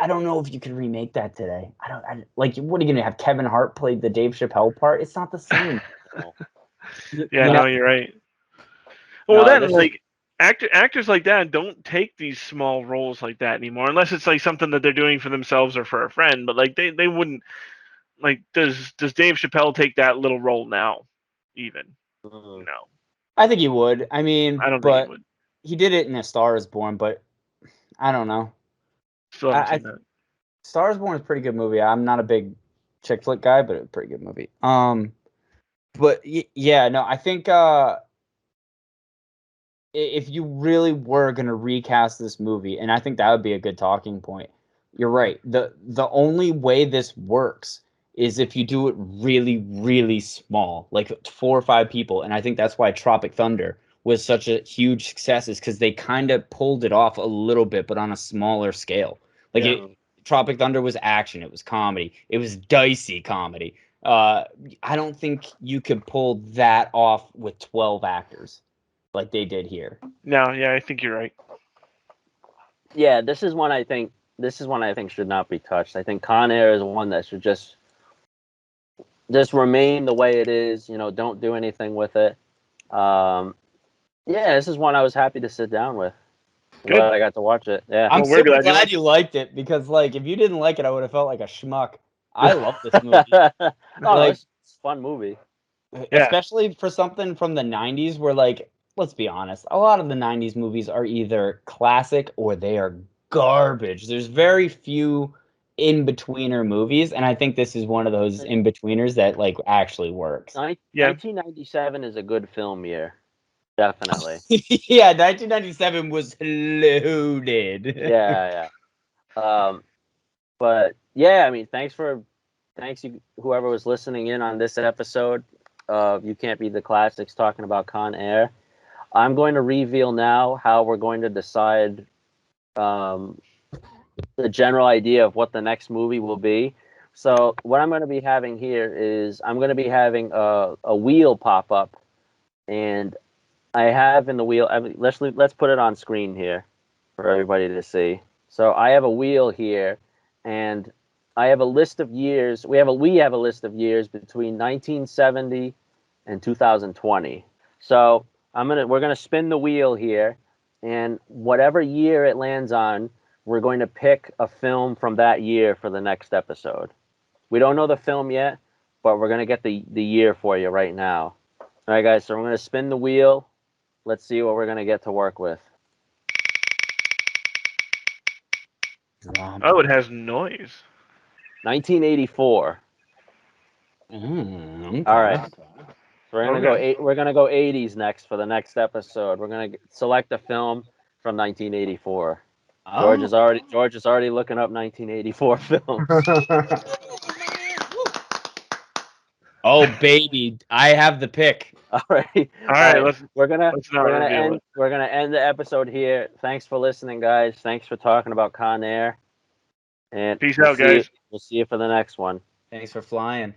don't know if you could remake that today. Like, what are you gonna have Kevin Hart play the Dave Chappelle part? It's not the same. Yeah, no, you're right. Well, then like actors like that don't take these small roles like that anymore, unless it's like something that they're doing for themselves or for a friend. But like they wouldn't like. Does Dave Chappelle take that little role now? Even no, I think he would. I mean, I don't but think he would. he did it in A Star Is Born. But I don't know. Still haven't seen that. Star Is Born is a pretty good movie. I'm not a big chick flick guy, but it's a pretty good movie. But yeah, no, I think if you really were gonna recast this movie, and I think that would be a good talking point. You're right. The only way this works is if you do it really, really small, like 4 or 5 people, and I think that's why Tropic Thunder was such a huge success, is because they kind of pulled it off a little bit, but on a smaller scale. Like Tropic Thunder was action, it was comedy, it was dicey comedy. I don't think you could pull that off with 12 actors like they did here. No, yeah, I think you're right. Yeah, this is one I think should not be touched. I think Con Air is one that should just remain the way it is. You know, don't do anything with it. Yeah, this is one I was happy to sit down with. Glad I got to watch it. Yeah, I'm so glad you liked it, because like if you didn't like it, I would have felt like a schmuck. I love this movie. It's a fun movie. Especially for something from the 90s where, like, let's be honest, a lot of the 90s movies are either classic or they are garbage. There's very few in-betweener movies, and I think this is one of those in-betweeners that, like, actually works. 1997 is a good film year. Definitely. Yeah, 1997 was loaded. Yeah. But yeah, I mean, thanks you whoever was listening in on this episode of You Can't Beat the Classics, talking about Con Air. I'm going to reveal now how we're going to decide the general idea of what the next movie will be. So what I'm going to be having here is I'm going to be having a wheel pop up, and I have in the wheel. Let's put it on screen here for everybody to see. So I have a wheel here, and I have a list of years. We have a list of years between 1970 and 2020. So we're gonna spin the wheel here, and whatever year it lands on, we're going to pick a film from that year for the next episode. We don't know the film yet, but we're gonna get the year for you right now. All right, guys. So we're gonna spin the wheel. Let's see what we're gonna get to work with. Oh, it has noise. 1984. Okay. All right. So we're gonna go 80s next for the next episode. We're gonna select a film from 1984. Oh. George is already looking up 1984 films. Oh baby, I have the pick. All right. We're gonna end the episode here. Thanks for listening, guys. Thanks for talking about Con Air. And peace out, guys. We'll see you for the next one. Thanks for flying.